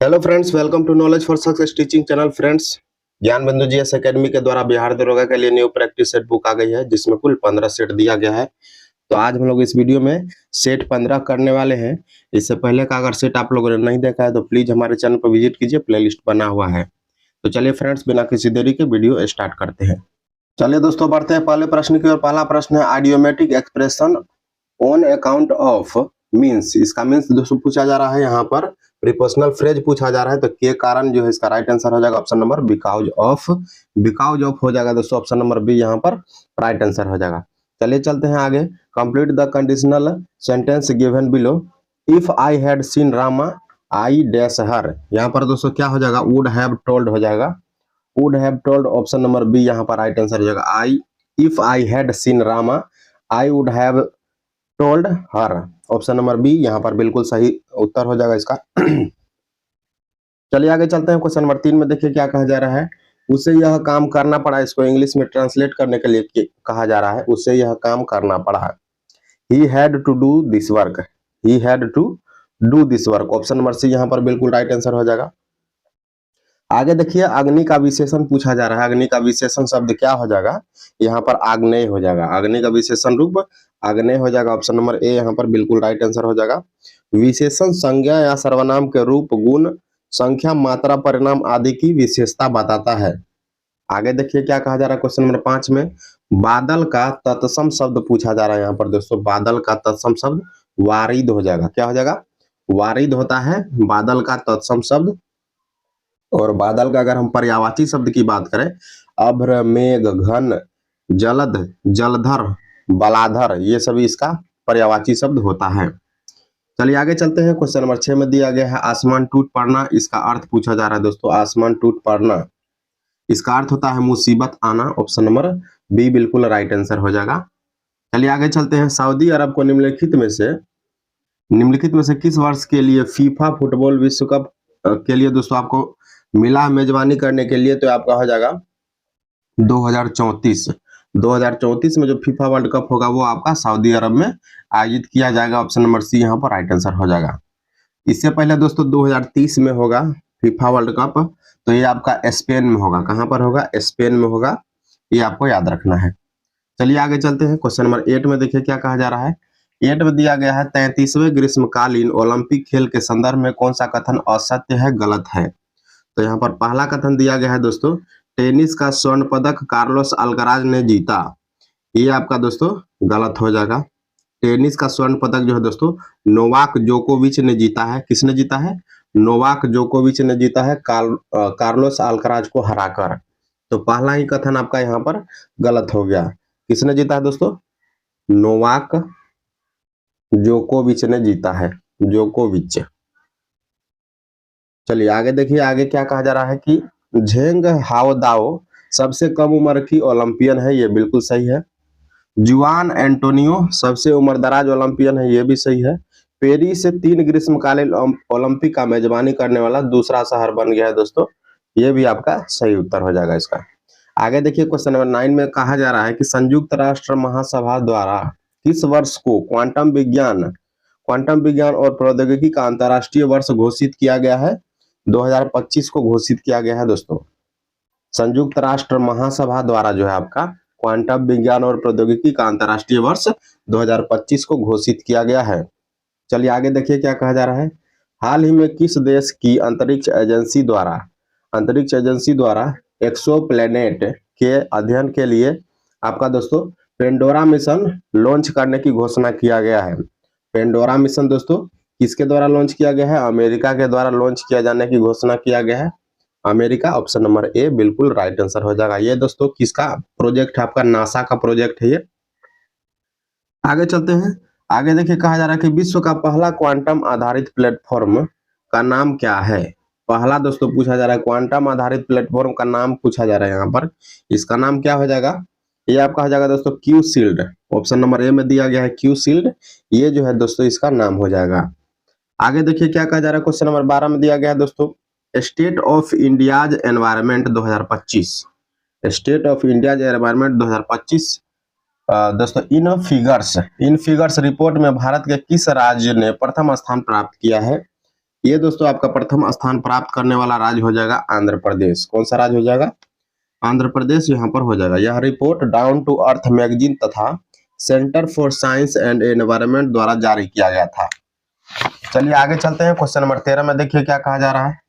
Hello friends, welcome to knowledge for success teaching channel. Friends, Gyan Bindu GS academy के द्वारा बिहार दरोगा के लिए न्यू प्रैक्टिस सेट बुक आ गई है, जिसमें कुल 15 सेट दिया गया है। तो आज हम लोग इस वीडियो में सेट 15 करने वाले हैं। इससे पहले का अगर सेट आप लोगों ने नहीं देखा है तो प्लीज हमारे चैनल पर विजिट कीजिए, प्लेलिस्ट बना हुआ है। तो चलिए फ्रेंड्स, बिना किसी देरी के वीडियो स्टार्ट करते हैं। चलिए दोस्तों, बढ़ते हैं पहले प्रश्न की ओर। पहला प्रश्न है idiomatic expression on account of means. इसका मीन्स दोस्तों पूछा जा रहा है, यहाँ पर प्रीपोजिशनल फ्रेज पूछा जा रहा है। तो के कारण जो है इसका राइट आंसर हो जाएगा option number because of. Because of हो जाएगा दोस्तों ऑप्शन नंबर बी, यहाँ पर राइट आंसर हो जाएगा। चलिए चलते हैं आगे। Complete the conditional sentence given below. If I had seen Rama I dash her. यहाँ पर दोस्तों क्या हो जाएगा, वुड हैव टोल्ड हो जाएगा। Would have told option number B, यहाँ पर राइट आंसर हो जाएगा। I if I had seen Rama I would have told her, option number B यहाँ पर बिल्कुल सही उत्तर हो जाएगा इसका। चलिए आगे चलते हैं। क्वेश्चन नंबर 3 में देखिए क्या कहा जा रहा है। उसे यह काम करना पड़ा। इसको इंग्लिश में ट्रांसलेट करने के लिए कहा जा रहा है, उसे यह काम करना पड़ा। He had to do this work. He had to do this work, option number C यहाँ पर बिल्कुल राइट आंसर हो जाएगा। आगे देखिए, अग्नि का विशेषण पूछा जा रहा है। अग्नि का विशेषण शब्द क्या हो जाएगा, यहाँ पर आग्नेय हो जाएगा। अग्नि का विशेषण रूप आग्नेय हो जाएगा, ऑप्शन नंबर ए यहाँ पर बिल्कुल राइट आंसर हो जाएगा। विशेषण संज्ञा या सर्वनाम के रूप, गुण, संख्या, मात्रा, परिणाम आदि की विशेषता बताता है। आगे देखिए क्या कहा जा रहा है क्वेश्चन नंबर 5 में। बादल का तत्सम शब्द पूछा जा रहा है। यहाँ पर दोस्तों बादल का तत्सम शब्द वारिद हो जाएगा। क्या हो जाएगा, वारिद होता है बादल का तत्सम शब्द। और बादल का अगर हम पर्यायवाची शब्द की बात करें, अभ्र, मेघ, घन, जलद, जलधर, बलाधर, ये सभी इसका पर्यायवाची शब्द होता है। चलिए आगे चलते हैं। क्वेश्चन नंबर 6 में दिया गया है आसमान टूट पड़ना। इसका अर्थ पूछा जा रहा है दोस्तों। आसमान टूट पड़ना, इसका अर्थ होता है मुसीबत आना, ऑप्शन नंबर बी बिल्कुल राइट आंसर हो जाएगा। चलिए आगे चलते हैं। सऊदी अरब को निम्नलिखित में से किस वर्ष के लिए फीफा फुटबॉल विश्व कप के लिए दोस्तों आपको मिला मेजबानी करने के लिए? तो आपका हो जाएगा 2034। 2034 में जो फीफा वर्ल्ड कप होगा वो आपका सऊदी अरब में आयोजित किया जाएगा, ऑप्शन नंबर सी यहाँ पर राइट आंसर हो जाएगा। इससे पहले दोस्तों 2030 में होगा फीफा वर्ल्ड कप, तो ये आपका स्पेन में होगा। कहाँ पर होगा, स्पेन में होगा, ये आपको याद रखना है। चलिए आगे चलते हैं। क्वेश्चन नंबर 8 में देखिए क्या कहा जा रहा है। 8 में दिया गया है 33वें ग्रीष्मकालीन ओलंपिक खेल के संदर्भ में कौन सा कथन असत्य है, गलत है? तो यहाँ पर पहला कथन दिया गया है दोस्तों, टेनिस का स्वर्ण पदक कार्लोस अल्कराज ने जीता। ये आपका दोस्तों गलत हो जाएगा। टेनिस का स्वर्ण पदक जो है दोस्तों नोवाक जोकोविच ने जीता है। किसने जीता है, नोवाक जोकोविच ने जीता है कार्लोस अल्कराज को हराकर। तो पहला ही कथन आपका यहाँ पर गलत हो गया। किसने जीता है दोस्तों, नोवाक जोकोविच ने जीता है, जोकोविच। चलिए आगे देखिए, आगे क्या कहा जा रहा है कि झेंग हाओदाओ सबसे कम उम्र की ओलंपियन है। ये बिल्कुल सही है। जुआन एंटोनियो सबसे उम्रदराज ओलंपियन है, ये भी सही है। पेरिस से 3 ग्रीष्मकालीन ओलंपिक का मेजबानी करने वाला दूसरा शहर बन गया है दोस्तों, ये भी आपका सही उत्तर हो जाएगा इसका। आगे देखिए क्वेश्चन नंबर 9 में कहा जा रहा है कि संयुक्त राष्ट्र महासभा द्वारा किस वर्ष को क्वांटम विज्ञान और प्रौद्योगिकी का अंतर्राष्ट्रीय वर्ष घोषित किया गया है? 2025 को घोषित किया गया है दोस्तों। संयुक्त राष्ट्र महासभा द्वारा जो है आपका क्वांटम विज्ञान और प्रौद्योगिकी का अंतर्राष्ट्रीय वर्ष 2025 को घोषित किया गया है। चलिए आगे देखिए क्या कहा जा रहा है। हाल ही में किस देश की अंतरिक्ष एजेंसी द्वारा एक्सोप्लैनेट के अध्ययन के लिए आपका दोस्तों पेंडोरा मिशन लॉन्च करने की घोषणा किया गया है? पेंडोरा मिशन दोस्तों किसके द्वारा लॉन्च किया गया है, अमेरिका के द्वारा लॉन्च किया जाने की घोषणा किया गया है, अमेरिका, ऑप्शन नंबर ए बिल्कुल राइट आंसर हो जाएगा। ये दोस्तों किसका प्रोजेक्ट है, आपका नासा का प्रोजेक्ट है ये। आगे चलते हैं। आगे देखिए कहा जा रहा है कि विश्व का पहला क्वांटम आधारित प्लेटफॉर्म का नाम क्या है? पहला दोस्तों पूछा जा रहा है क्वांटम आधारित प्लेटफॉर्म का नाम पूछा जा रहा है यहाँ पर। इसका नाम क्या हो जाएगा, ये आपका हो जाएगा दोस्तों क्यू शील्ड, ऑप्शन नंबर ए में दिया गया है क्यू शील्ड, ये जो है दोस्तों इसका नाम हो जाएगा। आगे देखिए क्या कहा जा रहा है। क्वेश्चन नंबर 12 में दिया गया है दोस्तों state of India's environment 2025। State of India's environment 2025 दोस्तों इन फिगर्स रिपोर्ट में भारत के किस राज्य ने प्रथम स्थान प्राप्त किया है? ये दोस्तों आपका प्रथम स्थान प्राप्त करने वाला राज्य हो जाएगा आंध्र प्रदेश। कौन सा राज्य हो जाएगा? आंध्र प्रदेश यहाँ पर हो जाएगा। यह report Down To Earth magazine तथा Centre for Science and Environment द्वारा जारी किया गया था। चलिए आगे चलते हैं। क्वेश्चन नंबर 13 में देखिए क्या कहा जा रहा है।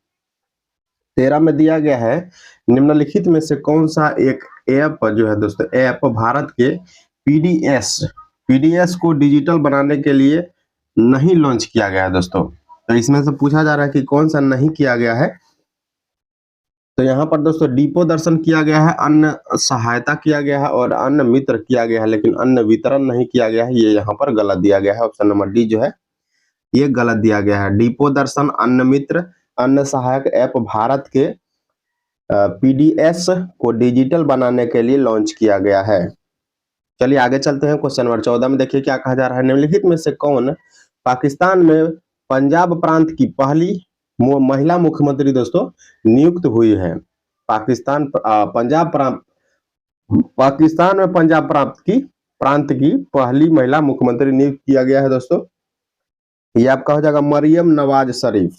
13 में दिया गया है निम्नलिखित में से कौन सा एक ऐप जो है दोस्तों, ऐप भारत के पीडीएस को डिजिटल बनाने के लिए नहीं लॉन्च किया गया है दोस्तों। तो इसमें से पूछा जा रहा है कि कौन सा नहीं किया गया है। तो यहाँ पर दोस्तों डिपो दर्शन किया गया है, अन्न सहायता किया गया है और अन्न मित्र किया गया है, लेकिन अन्न वितरण नहीं किया गया है। ये यहाँ पर गलत दिया गया है। ऑप्शन नंबर डी जो है ये गलत दिया गया है। डिपो दर्शन, अन्न मित्र, अन्न सहायक ऐप भारत के पीडीएस को डिजिटल बनाने के लिए लॉन्च किया गया है। चलिए आगे चलते हैं। क्वेश्चन नंबर 14 में देखिए क्या कहा जा रहा है। निम्नलिखित में से कौन पाकिस्तान में पंजाब प्रांत की पहली महिला मुख्यमंत्री दोस्तों नियुक्त हुई है? पाकिस्तान में पंजाब प्रांत की पहली महिला मुख्यमंत्री नियुक्त किया गया है दोस्तों। ये आपका हो जाएगा मरियम नवाज शरीफ।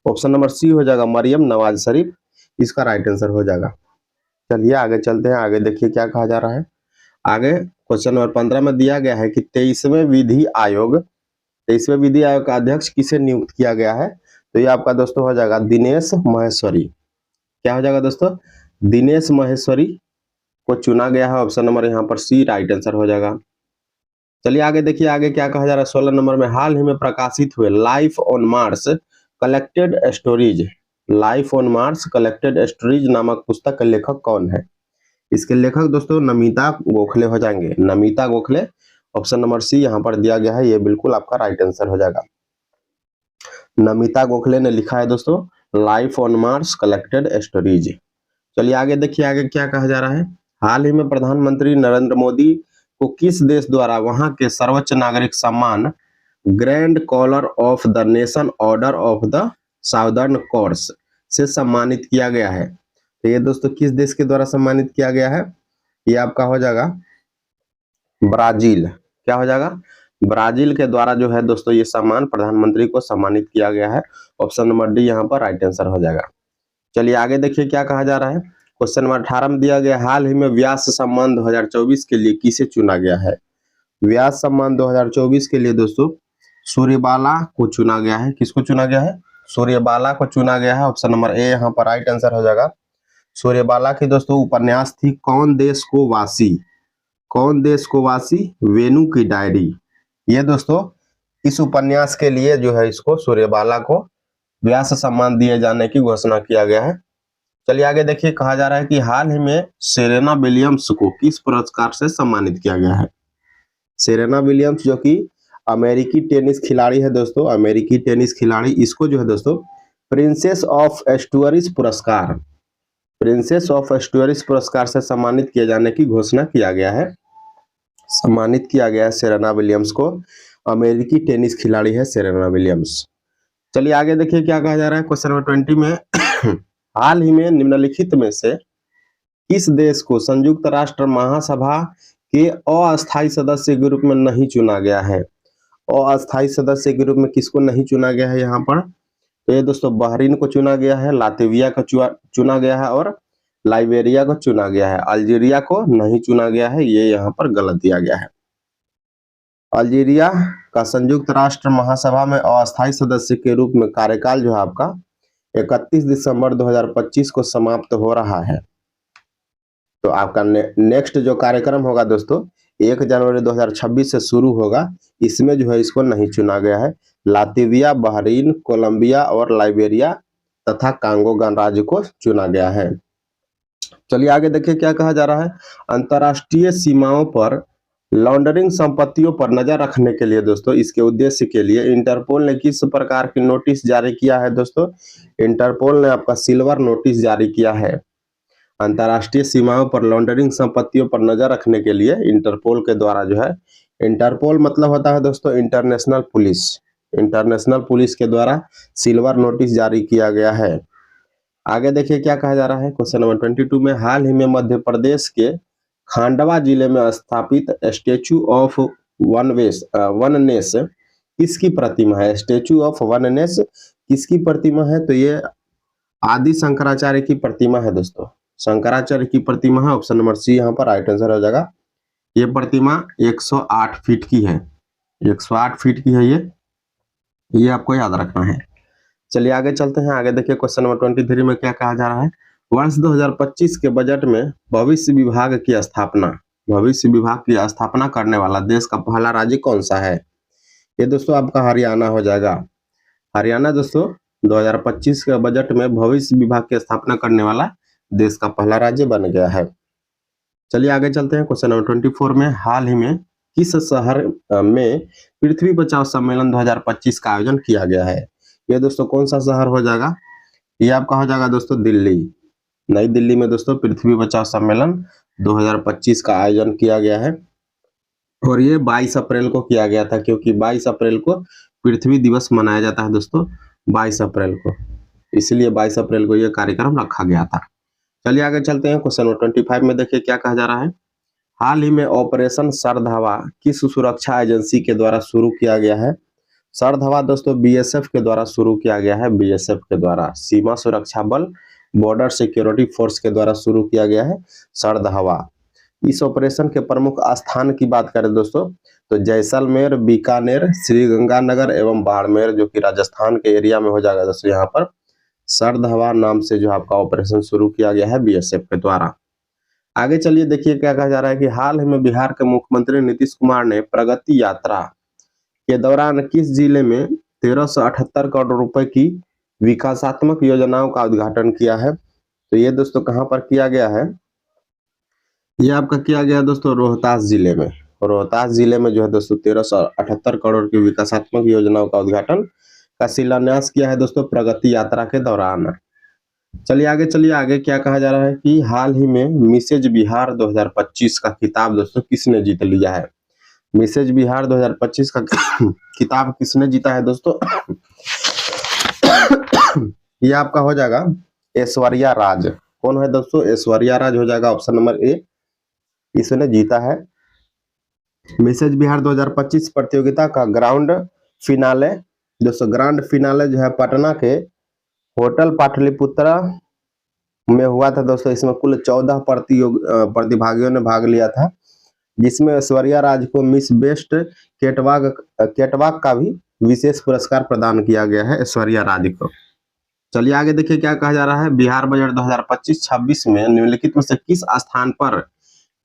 ऑप्शन नंबर सी हो जाएगा मरियम नवाज शरीफ, इसका राइट आंसर हो जाएगा। चलिए आगे चलते हैं। आगे देखिए क्या कहा जा रहा है। आगे क्वेश्चन नंबर 15 में दिया गया है कि 23वें विधि आयोग का अध्यक्ष किसे नियुक्त किया गया है? तो ये आपका दोस्तों हो जाएगा दिनेश महेश्वरी। क्या हो जाएगा दोस्तों? दिनेश महेश्वरी को चुना गया है। ऑप्शन नंबर यहाँ पर सी राइट आंसर हो जाएगा। चलिए आगे देखिए आगे क्या कहा जा रहा है। 16 नंबर में हाल ही में प्रकाशित हुए life on Mars collected stories नामक पुस्तक के लेखक कौन है? इसके लेखक दोस्तों नमिता गोखले हो जाएंगे। Namita Gokhale, option number C यहाँ पर दिया गया है। ये बिल्कुल आपका राइट आंसर हो जाएगा। नमिता गोखले ने लिखा है दोस्तों life on Mars collected stories. चलिए आगे देखिए आगे क्या कहा जा रहा है। हाल ही में प्रधानमंत्री नरेंद्र मोदी को किस देश द्वारा वहां के सर्वोच्च नागरिक सम्मान Grand Collar of the Nation Order of the Southern Cross से सम्मानित किया गया है? तो ये दोस्तों किस देश के द्वारा सम्मानित किया गया है? ये आपका हो जाएगा ब्राजील। क्या हो जाएगा? ब्राजील के द्वारा जो है दोस्तों ये सम्मान प्रधानमंत्री को सम्मानित किया गया है। ऑप्शन नंबर डी यहाँ पर राइट आंसर हो जाएगा। चलिए आगे देखिए क्या कहा जा रहा है। क्वेश्चन नंबर 18 में दिया गया हाल ही में व्यास सम्मान 2024 के लिए किसे चुना गया है? व्यास सम्मान 2024 के लिए दोस्तों सूर्यबाला को चुना गया है। किसको चुना गया है? सूर्यबाला को चुना गया है। ऑप्शन नंबर ए यहाँ पर राइट आंसर हो जाएगा। सूर्यबाला की दोस्तों उपन्यास थी कौन देश को वासी वेणु की डायरी। ये दोस्तों इस उपन्यास के लिए जो है इसको सूर्यबाला को व्यास सम्मान दिए जाने की घोषणा किया गया है। चलिए आगे देखिए कहा जा रहा है कि हाल ही में सेरेना विलियम्स को किस पुरस्कार से सम्मानित किया गया है? सेरेना विलियम्स जो कि अमेरिकी टेनिस खिलाड़ी है दोस्तों, अमेरिकी टेनिस खिलाड़ी, इसको जो है दोस्तों प्रिंसेस ऑफ एस्टुअरिस पुरस्कार से सम्मानित किए जाने की घोषणा किया गया है। सम्मानित किया गया है सेरेना विलियम्स को। अमेरिकी टेनिस खिलाड़ी है सेरेना विलियम्स। चलिए आगे देखिए क्या कहा जा रहा है। क्वेश्चन नंबर 20 में हाल ही में निम्नलिखित में से किस देश को संयुक्त राष्ट्र महासभा के अस्थायी सदस्य के रूप में नहीं चुना गया है? अस्थायी सदस्य के रूप में किसको नहीं चुना गया है यहाँ पर? तो ये दोस्तों बहरीन को चुना गया है, लातविया को चुना गया है और लाइबेरिया को चुना गया है। अल्जीरिया को नहीं चुना गया है। ये यहाँ पर गलत दिया गया है। अल्जीरिया का संयुक्त राष्ट्र महासभा में अस्थायी सदस्य के रूप में कार्यकाल जो है आपका 31 दिसंबर 2025 को समाप्त हो रहा है। तो आपका नेक्स्ट जो कार्यक्रम होगा दोस्तों 1 जनवरी 2026 से शुरू होगा। इसमें जो है इसको नहीं चुना गया है। लातविया, बहरीन, कोलंबिया और लाइबेरिया तथा कांगो गणराज्य को चुना गया है। चलिए आगे देखिए क्या कहा जा रहा है। अंतर्राष्ट्रीय सीमाओं पर लॉन्ड्रिंग संपत्तियों पर नजर रखने के लिए दोस्तों इसके उद्देश्य के लिए इंटरपोल ने किस प्रकार की नोटिस जारी किया है? दोस्तों इंटरपोल ने आपका सिल्वर नोटिस जारी किया है। अंतर्राष्ट्रीय सीमाओं पर लॉन्ड्रिंग संपत्तियों पर नजर रखने के लिए इंटरपोल के द्वारा जो है, इंटरपोल मतलब होता है दोस्तों इंटरनेशनल पुलिस के द्वारा सिल्वर नोटिस जारी किया गया है। आगे देखिए क्या कहा जा रहा है। क्वेश्चन नंबर 22 में हाल ही में मध्य प्रदेश के खांडवा जिले में स्थापित स्टैचू ऑफ वननेस किसकी प्रतिमा है? स्टेचू ऑफ वननेस किसकी प्रतिमा है? तो ये आदि शंकराचार्य की प्रतिमा है दोस्तों। शंकराचार्य की प्रतिमा है। ऑप्शन नंबर सी यहाँ पर राइट आंसर हो जाएगा। ये प्रतिमा 108 फीट की है। 108 फीट की है ये आपको याद रखना है। चलिए आगे चलते हैं। आगे देखिए क्वेश्चन नंबर 23 में क्या कहा जा रहा है। वर्ष 2025 के बजट में भविष्य विभाग की स्थापना करने वाला देश का पहला राज्य कौन सा है? ये दोस्तों आपका हरियाणा हो जाएगा। हरियाणा दोस्तों 2025 के बजट में भविष्य विभाग की स्थापना करने वाला देश का पहला राज्य बन गया है। चलिए आगे चलते हैं। क्वेश्चन नंबर 24 में हाल ही में किस शहर में पृथ्वी बचाओ सम्मेलन 2025 का आयोजन किया गया है? ये दोस्तों कौन सा शहर हो जाएगा? ये आपका हो जाएगा दोस्तों दिल्ली। नई दिल्ली में दोस्तों पृथ्वी बचाओ सम्मेलन 2025 का आयोजन किया गया है और ये 22 अप्रैल को किया गया था, क्योंकि 22 अप्रैल को पृथ्वी दिवस मनाया जाता है दोस्तों, 22 अप्रैल को, इसलिए 22 अप्रैल को यह कार्यक्रम रखा गया था। चलिए आगे चलते हैं। क्वेश्चन नंबर 25 में देखिए क्या कहा जा रहा है। हाल ही में ऑपरेशन सरधवा किस सुरक्षा एजेंसी के द्वारा शुरू किया गया है? सरधवा दोस्तों बीएसएफ के द्वारा शुरू किया गया है। बीएसएफ के द्वारा, सीमा सुरक्षा बल, बॉर्डर सिक्योरिटी फोर्स के द्वारा शुरू किया गया है सरधवा। इस ऑपरेशन के प्रमुख स्थान की बात करें दोस्तों तो जैसलमेर, बीकानेर, श्रीगंगानगर एवं बाड़मेर, जो कि राजस्थान के एरिया में हो जाएगा दोस्तों। यहाँ पर सरधवा नाम से जो आपका ऑपरेशन शुरू किया गया है बीएसएफ के द्वारा। आगे चलिए देखिए क्या कहा जा रहा है कि हाल ही में बिहार के मुख्यमंत्री नीतीश कुमार ने प्रगति यात्रा के दौरान किस जिले में 1378 करोड़ रुपए की विकासात्मक योजनाओं का उद्घाटन किया है? तो ये दोस्तों कहां पर किया गया है? ये आपका किया गया दोस्तों रोहतास जिले में। रोहतास जिले में जो है दोस्तों 1378 करोड़ की विकासात्मक योजनाओं का उद्घाटन का शिलान्यास किया है दोस्तों प्रगति यात्रा के दौरान। चलिए आगे क्या कहा जा रहा है कि हाल ही में मिसेज बिहार 2025 का खिताब दोस्तों किसने जीत लिया है? मिसेज बिहार 2025 का खिताब किसने जीता है दोस्तों? ये आपका हो जाएगा ऐश्वर्या राज। कौन है दोस्तों? ऐश्वर्या राज हो जाएगा ऑप्शन नंबर ए, इसने जीता है। मिसेज बिहार 2025 प्रतियोगिता का ग्राउंड फिनाले दोस्तों, ग्रांड फिनाले जो है पटना के होटल पाटलिपुत्रा में हुआ था दोस्तों। इसमें कुल 14 प्रतिभागियों ने भाग लिया था, जिसमें ऐश्वर्या राज को मिस बेस्ट कैटवॉक का भी विशेष पुरस्कार प्रदान किया गया है ऐश्वर्या राज को। चलिए आगे देखिए क्या कहा जा रहा है। बिहार बजट 2025-26 में निम्नलिखित में से किस स्थान पर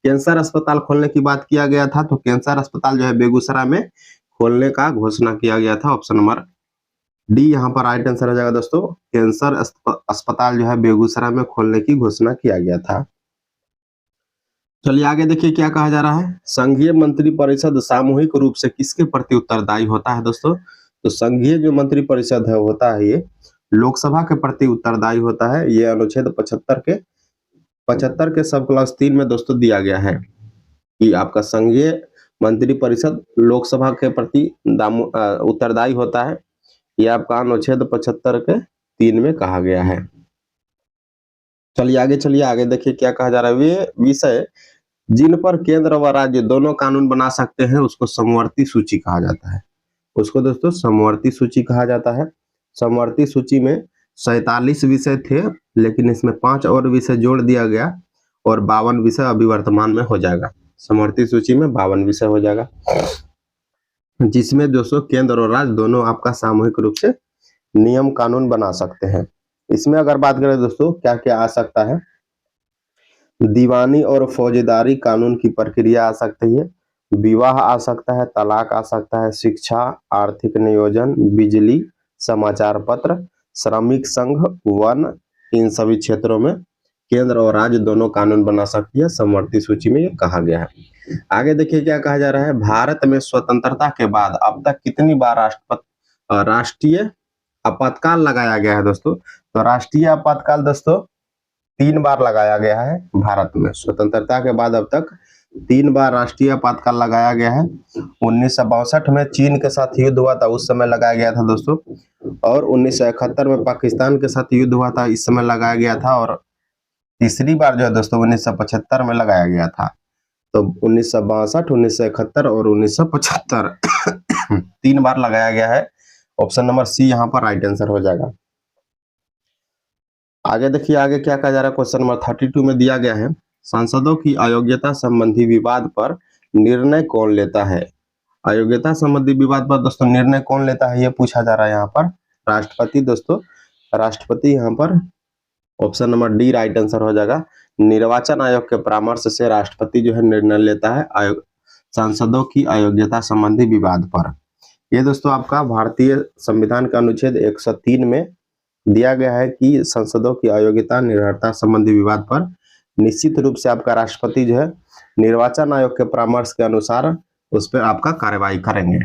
कैंसर अस्पताल खोलने की बात किया गया था? तो कैंसर अस्पताल जो है बेगूसराय में खोलने का घोषणा किया गया था। ऑप्शन नंबर डी यहाँ पर राइट आंसर हो जाएगा दोस्तों। कैंसर अस्पताल जो है बेगूसराय में खोलने की घोषणा किया गया था। चलिए आगे देखिए क्या कहा जा रहा है। संघीय मंत्रिपरिषद सामूहिक रूप से किसके प्रति उत्तरदायी होता है दोस्तों? तो संघीय जो मंत्रिपरिषद है होता है ये लोकसभा के प्रति उत्तरदायी होता है। ये अनुच्छेद 75 के सब क्लास 3 में दोस्तों दिया गया है कि आपका संघीय मंत्रिपरिषद लोकसभा के प्रति उत्तरदायी होता है। ये आपका अनुच्छेद 75 के 3 में कहा गया है। चलिए आगे देखिए क्या कहा जा रहा है। वे विषय जिन पर केंद्र व राज्य दोनों कानून बना सकते हैं उसको समवर्ती सूची कहा जाता है। उसको दोस्तों समवर्ती सूची कहा जाता है। समवर्ती सूची में 47 विषय थे, लेकिन इसमें 5 और विषय जोड़ दिया गया और 52 विषय अभी वर्तमान में हो जाएगा। समवर्ती सूची में 52 विषय हो जाएगा, जिसमें दोस्तों केंद्र और राज्य दोनों आपका सामूहिक रूप से नियम कानून बना सकते हैं। इसमें अगर बात करें दोस्तों क्या क्या आ सकता है, दीवानी और फौजदारी कानून की प्रक्रिया आ सकती है, विवाह आ सकता है, तलाक आ सकता है, शिक्षा, आर्थिक नियोजन, बिजली, समाचार पत्र, श्रमिक संघ, वन, इन सभी क्षेत्रों में केंद्र और राज्य दोनों कानून बना सकती है। समवर्ती सूची में ये कहा गया है। आगे देखिए क्या कहा जा रहा है। भारत में स्वतंत्रता के बाद अब तक कितनी बार राष्ट्रीय आपातकाल लगाया गया है दोस्तों? तो राष्ट्रीय आपातकाल दोस्तों 3 बार लगाया गया है भारत में। स्वतंत्रता के बाद अब तक 3 बार राष्ट्रीय आपातकाल लगाया गया है। 1962 में चीन के साथ युद्ध हुआ था, उस समय लगाया गया था दोस्तों, और 1971 में पाकिस्तान के साथ युद्ध हुआ था, इस समय लगाया गया था, और तीसरी बार जो है दोस्तों 1975 में लगाया गया था। तो 1962, 1971 और 1975 3 बार लगाया गया है। ऑप्शन नंबर सी यहाँ पर राइट आंसर हो जाएगा। आगे देखिए, आगे क्या कहा जा रहा है, क्वेश्चन नंबर 32 में दिया गया है, सांसदों की अयोग्यता संबंधी विवाद पर निर्णय कौन लेता है। अयोग्यता संबंधी विवाद पर दोस्तों निर्णय कौन लेता है, ये पूछा जा रहा है यहाँ पर। राष्ट्रपति दोस्तों, राष्ट्रपति यहाँ पर option number D right answer हो जाएगा। निर्वाचन आयोग के परामर्श से राष्ट्रपति जो है निर्णय लेता है सांसदों की अयोग्यता संबंधी विवाद पर। ये दोस्तों आपका भारतीय संविधान का अनुच्छेद 103 में दिया गया है कि सांसदों की अयोग्यता निर्भरता संबंधी विवाद पर निश्चित रूप से आपका राष्ट्रपति जो है निर्वाचन आयोग के परामर्श के अनुसार उस पर आपका कार्रवाई करेंगे।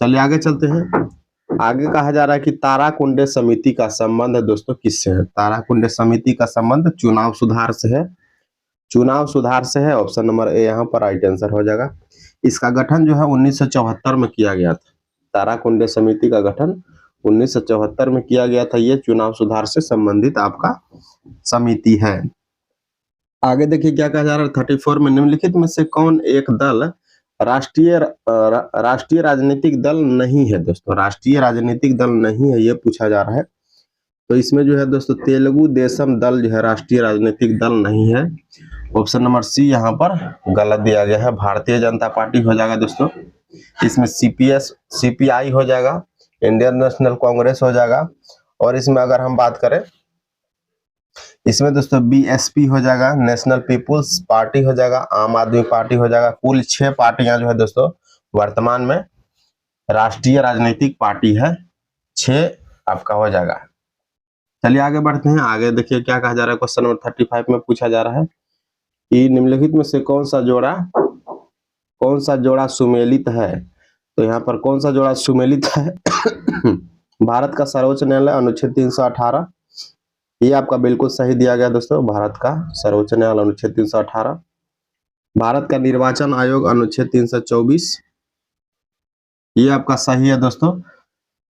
चलिए आगे चलते हैं। आगे कहा जा रहा है कि ताराकुंडे समिति का संबंध दोस्तों किससे है। ताराकुंडे समिति का संबंध चुनाव सुधार से है। चुनाव सुधार से है। ऑप्शन नंबर ए यहाँ पर राइट आंसर हो जाएगा। इसका गठन जो है 1974 में किया गया था। ताराकुंडे समिति का गठन 1974 में किया गया था। ये चुनाव सुधार से संबंधित आपका समिति है। आगे देखिए क्या कहा जा रहा है 34 में, निम्नलिखित में से कौन एक दल राष्ट्रीय राजनीतिक दल नहीं है। दोस्तों राष्ट्रीय राजनीतिक दल नहीं है, ये पूछा जा रहा है। तो इसमें जो है दोस्तों तेलुगु देशम दल जो है राष्ट्रीय राजनीतिक दल नहीं है। ऑप्शन नंबर सी यहाँ पर गलत दिया गया है। भारतीय जनता पार्टी हो जाएगा दोस्तों। इसमें सीपीआई हो जाएगा, इंडियन नेशनल कांग्रेस हो जाएगा, और इसमें अगर हम बात करें इसमें दोस्तों बीएसपी हो जाएगा, नेशनल पीपुल्स पार्टी हो जाएगा, आम आदमी पार्टी हो जाएगा। कुल 6 पार्टियां जो है दोस्तों वर्तमान में राष्ट्रीय राजनीतिक पार्टी है। 6 आपका हो जाएगा। चलिए आगे बढ़ते हैं। आगे देखिए क्या कहा जा रहा है, क्वेश्चन नंबर 35 में पूछा जा रहा है कि निम्नलिखित में से कौन सा जोड़ा सुमेलित है। तो यहाँ पर कौन सा जोड़ा सुमेलित है भारत का सर्वोच्च न्यायालय अनुच्छेद 318, ये आपका बिल्कुल सही दिया गया दोस्तों। भारत का सर्वोच्च न्यायालय अनुच्छेद 318, भारत का निर्वाचन आयोग अनुच्छेद 324, ये आपका सही है दोस्तों।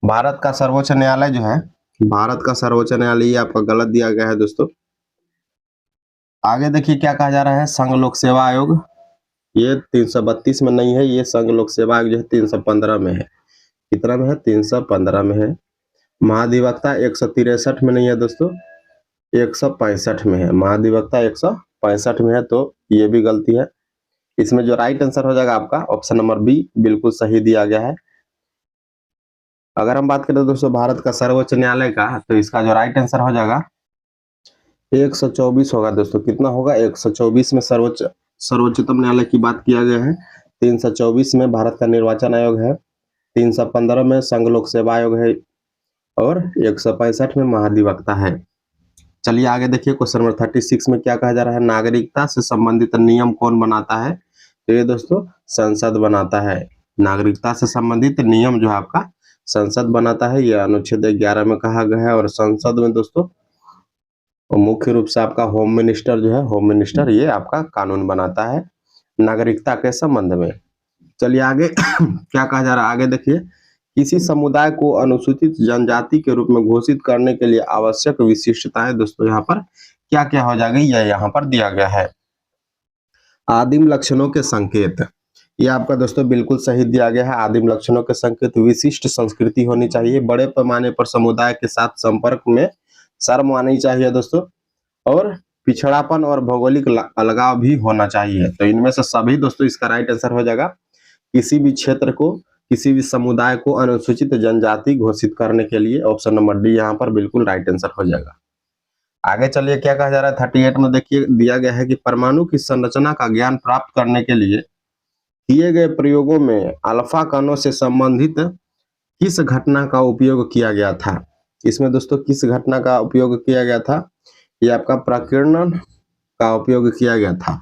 भारत का सर्वोच्च न्यायालय जो है, भारत का सर्वोच्च न्यायालय, ये आपका गलत दिया गया है दोस्तों। आगे देखिए क्या कहा जा रहा है, संघ लोक सेवा आयोग, ये 332 में नहीं है, ये संघ लोक सेवा आयोग जो है 315 में है। कितना में है, 315 में है। महाधिवक्ता 163 में नहीं है दोस्तों, 165 में है। महाधिवक्ता 165 में है, तो ये भी गलती है। इसमें जो राइट आंसर हो जाएगा आपका ऑप्शन नंबर बी बिल्कुल सही दिया गया है। अगर हम बात करें दोस्तों भारत का सर्वोच्च न्यायालय का, तो इसका जो राइट आंसर हो जाएगा 124 होगा दोस्तों। कितना होगा, 124 में सर्वोच्चतम न्यायालय की बात किया गया है। 324 में भारत का निर्वाचन आयोग है, 315 में संघ लोक सेवा आयोग है, और 165 में महाधिवक्ता है। चलिए आगे देखिए क्वेश्चन नंबर 36 में क्या कहा जा रहा है, नागरिकता से संबंधित नियम कौन बनाता है। तो ये दोस्तों संसद बनाता है। नागरिकता से संबंधित नियम जो है आपका संसद बनाता है, यह अनुच्छेद 11 में कहा गया है। और संसद में दोस्तों मुख्य रूप से आपका होम मिनिस्टर जो है, होम मिनिस्टर ये आपका कानून बनाता है नागरिकता के संबंध में। चलिए आगे क्या कहा जा रहा है, आगे देखिए, किसी समुदाय को अनुसूचित जनजाति के रूप में घोषित करने के लिए आवश्यक विशिष्टताएं दोस्तों यहाँ पर क्या क्या हो जाएगी, यह यहाँ पर दिया गया है। आदिम लक्षणों के संकेत, ये आपका दोस्तों बिल्कुल सही दिया गया है। आदिम लक्षणों के संकेत, विशिष्ट संस्कृति होनी चाहिए, बड़े पैमाने पर समुदाय के साथ संपर्क में शर्म आनी चाहिए दोस्तों, और पिछड़ापन और भौगोलिक अलगाव भी होना चाहिए। तो इनमें से सभी दोस्तों इसका राइट आंसर हो जाएगा। किसी भी क्षेत्र को, किसी भी समुदाय को अनुसूचित जनजाति घोषित करने के लिए ऑप्शन नंबर डी यहाँ पर बिल्कुल राइट आंसर हो जाएगा। आगे चलिए क्या कहा जा रहा है 38 में, देखिए दिया गया है कि परमाणु की संरचना का ज्ञान प्राप्त करने के लिए किए गए प्रयोगों में अल्फा कणों से संबंधित किस घटना का उपयोग किया गया था। इसमें दोस्तों किस घटना का उपयोग किया गया था, ये आपका प्रकीर्णन का उपयोग किया गया था।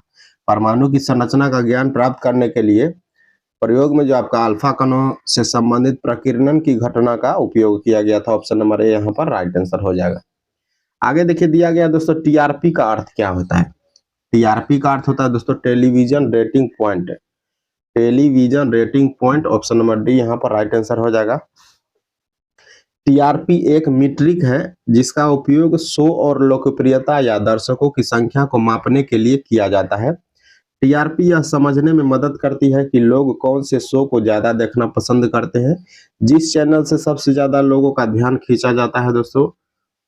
परमाणु की संरचना का ज्ञान प्राप्त करने के लिए प्रयोग में जो आपका अल्फा कणों से संबंधित प्रकीर्णन की घटना का उपयोग किया गया था। ऑप्शन नंबर ए यहाँ पर राइट आंसर हो जाएगा। आगे देखिए दिया गया दोस्तों टीआरपी का अर्थ क्या होता है। टीआरपी का अर्थ होता है दोस्तों television rating point, television rating point. Option number D यहाँ पर राइट आंसर हो जाएगा। टीआरपी एक मीट्रिक है जिसका उपयोग शो और लोकप्रियता या दर्शकों की संख्या को मापने के लिए किया जाता है। टीआरपी यह समझने में मदद करती है कि लोग कौन से शो को ज्यादा देखना पसंद करते हैं। जिस चैनल से सबसे ज्यादा लोगों का ध्यान खींचा जाता है दोस्तों,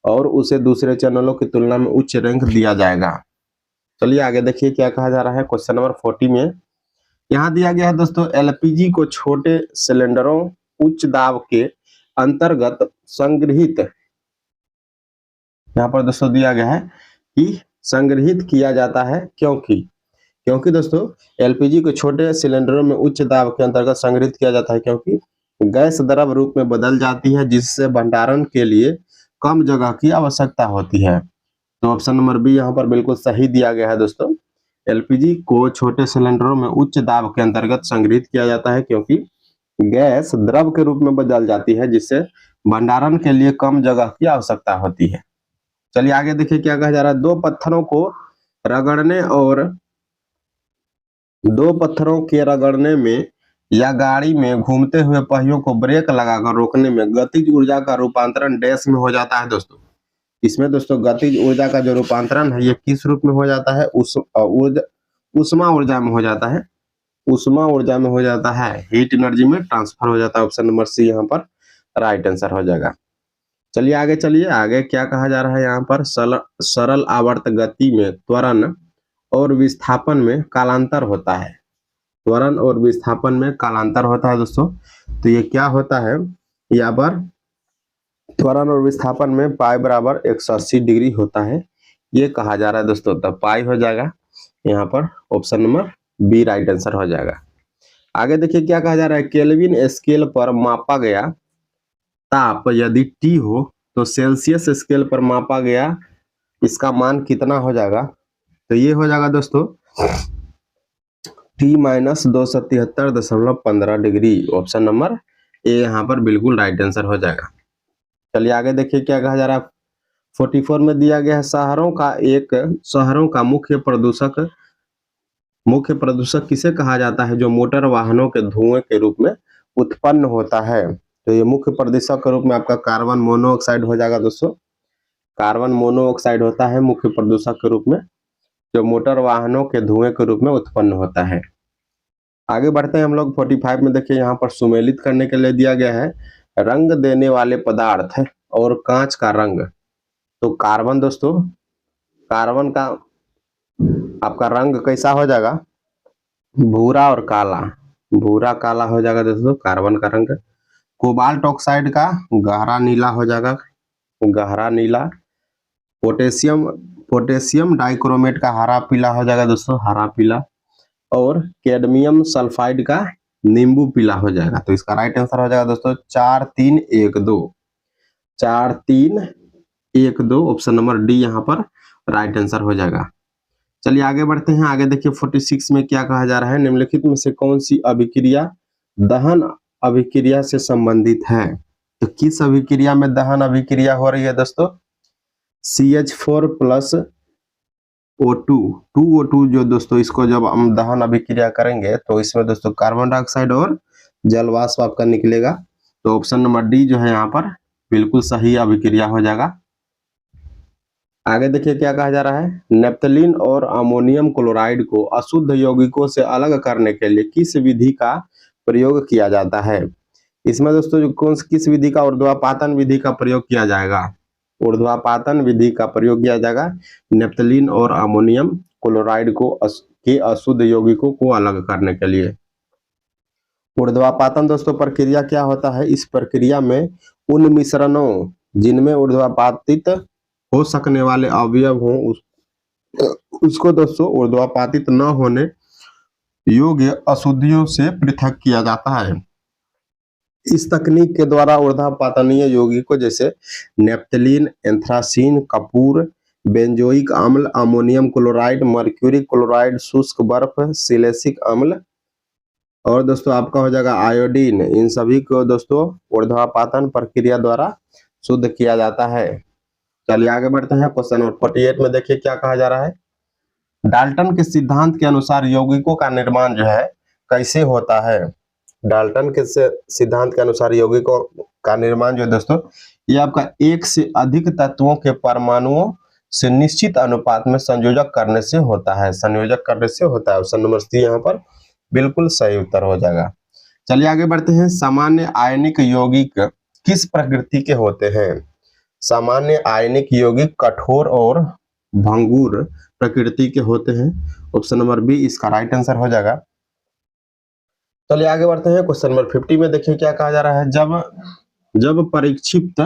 और उसे दूसरे चैनलों की तुलना में उच्च रैंक दिया जाएगा। चलिए आगे देखिए क्या कहा जा रहा है क्वेश्चन नंबर 40 में। यहाँ दिया गया है दोस्तों, एलपीजी को छोटे सिलेंडरों उच्च दाब के अंतर्गत संग्रहित, यहाँ पर दोस्तों दिया गया है कि संग्रहित किया जाता है क्योंकि दोस्तों एलपीजी को छोटे सिलेंडरों में उच्च दाब के अंतर्गत संग्रहित किया जाता है क्योंकि गैस द्रव रूप में बदल जाती है, जिससे भंडारण के लिए कम जगह की आवश्यकता होती है। तो ऑप्शन नंबर बी यहाँ पर बिल्कुल सही दिया गया है दोस्तों। एलपीजी को छोटे सिलेंडरों में उच्च दाब के अंतर्गत संग्रहित किया जाता है क्योंकि गैस द्रव के रूप में बदल जाती है, जिससे भंडारण के लिए कम जगह की आवश्यकता होती है। चलिए आगे देखिए क्या कहा जा रहा है। दो पत्थरों के रगड़ने में या गाड़ी में घूमते हुए पहियों को ब्रेक लगाकर रोकने में गतिज ऊर्जा का रूपांतरण डैश में हो जाता है दोस्तों। इसमें दोस्तों गतिज ऊर्जा का जो रूपांतरण है ये किस रूप में हो जाता है? उष्मा ऊर्जा में हो जाता है। उष्मा ऊर्जा में हो जाता है, हीट एनर्जी में ट्रांसफर हो जाता है। ऑप्शन नंबर सी यहाँ पर राइट आंसर हो जाएगा। चलिए आगे क्या कहा जा रहा है यहाँ पर, सरल आवर्त गति में त्वरण और विस्थापन में कालांतर होता है। त्वरण और विस्थापन में कालांतर होता है दोस्तों। तो ये क्या होता है, यहाँ पर त्वरण और विस्थापन में पाई बराबर 180 डिग्री होता है, ये कहा जा रहा है दोस्तों। तब पाई हो जाएगा यहाँ पर option number B right answer हो जाएगा। आगे देखिए क्या कहा जा रहा है, केल्विन स्केल पर मापा गया ताप यदि टी हो तो सेल्सियस स्केल पर मापा गया इसका मान कितना हो जाएगा? तो ये हो जाएगा दोस्तों T minus 273.15 degree. Option number A यहाँ पर बिल्कुल राइट आंसर हो जाएगा। चलिए आगे देखिए क्या कहा जा रहा है। 44 में दिया गया है, शहरों का मुख्य प्रदूषक किसे कहा जाता है जो मोटर वाहनों के धुएं के रूप में उत्पन्न होता है? तो ये मुख्य प्रदूषक के रूप में आपका कार्बन मोनोऑक्साइड हो जाएगा दोस्तों। कार्बन मोनोऑक्साइड होता है मुख्य प्रदूषक के रूप में, जो मोटर वाहनों के धुएं के रूप में उत्पन्न होता है। आगे बढ़ते हैं हम लोग 45 में। देखिए यहाँ पर सुमेलित करने के लिए दिया गया है, रंग देने वाले पदार्थ और कांच का रंग। तो कार्बन दोस्तों, कार्बन का आपका रंग कैसा हो जाएगा? भूरा और काला, भूरा काला हो जाएगा दोस्तों कार्बन का रंग। कोबाल्ट ऑक्साइड का गहरा नीला हो जाएगा, गहरा नीला। पोटेशियम डाइक्रोमेट का हरा पीला हो जाएगा दोस्तों, हरा पीला। और कैडमियम सल्फाइड का नींबू पीला हो जाएगा। तो इसका राइट आंसर हो जाएगा दोस्तों 4312, 4312। ऑप्शन नंबर डी यहाँ पर राइट आंसर हो जाएगा। चलिए आगे बढ़ते हैं। आगे देखिए 46 में क्या कहा जा रहा है, निम्नलिखित में से कौन सी अभिक्रिया दहन अभिक्रिया से संबंधित है? तो किस अभिक्रिया में दहन अभिक्रिया हो रही है दोस्तों? CH4 प्लस O2, 2O2 जो दोस्तों इसको जब हम दहन अभिक्रिया करेंगे तो इसमें दोस्तों कार्बन डाइऑक्साइड और जल वाष्प आपका निकलेगा। तो ऑप्शन नंबर डी जो है यहाँ पर बिल्कुल सही अभिक्रिया हो जाएगा। आगे देखिए क्या कहा जा रहा है, नेप्थलीन और अमोनियम क्लोराइड को अशुद्ध यौगिकों से अलग करने के लिए किस विधि का प्रयोग किया जाता है? इसमें दोस्तों जो किस विधि का, ऊर्ध्वापातन विधि का प्रयोग किया जाएगा। ऊर्ध्वापातन विधि का प्रयोग किया जाएगा नेप्थलीन और अमोनियम क्लोराइड के अशुद्ध यौगिकों को अलग करने के लिए। ऊर्ध्वापातन दोस्तों प्रक्रिया क्या होता है, इस प्रक्रिया में उन मिश्रणों जिनमें ऊर्ध्वापातित हो सकने वाले अवयव हो उसको दोस्तों ऊर्ध्वापातित न होने योग्य अशुद्धियों से पृथक किया जाता है। इस तकनीक के द्वारा ऊर्ध्वापातनीय यौगिकों जैसे नेप्थलीन, एंथ्रासीन, कपूर, बेंजोइक अम्ल, अमोनियम क्लोराइड, मर्क्यूरी क्लोराइड, शुष्क बर्फ, सिलिसिक अम्ल और दोस्तों आपका हो जाएगा आयोडीन, इन सभी को दोस्तों ऊर्ध्वापातन प्रक्रिया द्वारा शुद्ध किया जाता है। चलिए आगे बढ़ते हैं क्वेश्चन नंबर 48 में। देखिए क्या कहा जा रहा है, डाल्टन के सिद्धांत के अनुसार यौगिकों का निर्माण जो है कैसे होता है? डाल्टन के सिद्धांत के अनुसार यौगिकों का निर्माण जो है दोस्तों, ये आपका एक से अधिक तत्वों के परमाणुओं से निश्चित अनुपात में संयोजक करने से होता है। संयोजक करने से होता है। ऑप्शन नंबर सी यहाँ पर बिल्कुल सही उत्तर हो जाएगा। चलिए आगे बढ़ते हैं। सामान्य आयनिक यौगिक किस प्रकृति के होते हैं? सामान्य आयनिक यौगिक कठोर और भंगुर प्रकृति के होते हैं। ऑप्शन नंबर बी इसका राइट आंसर हो जाएगा। चलिए आगे बढ़ते हैं। क्वेश्चन नंबर 50 में देखिए क्या कहा जा रहा है। जब परिक्षिप्त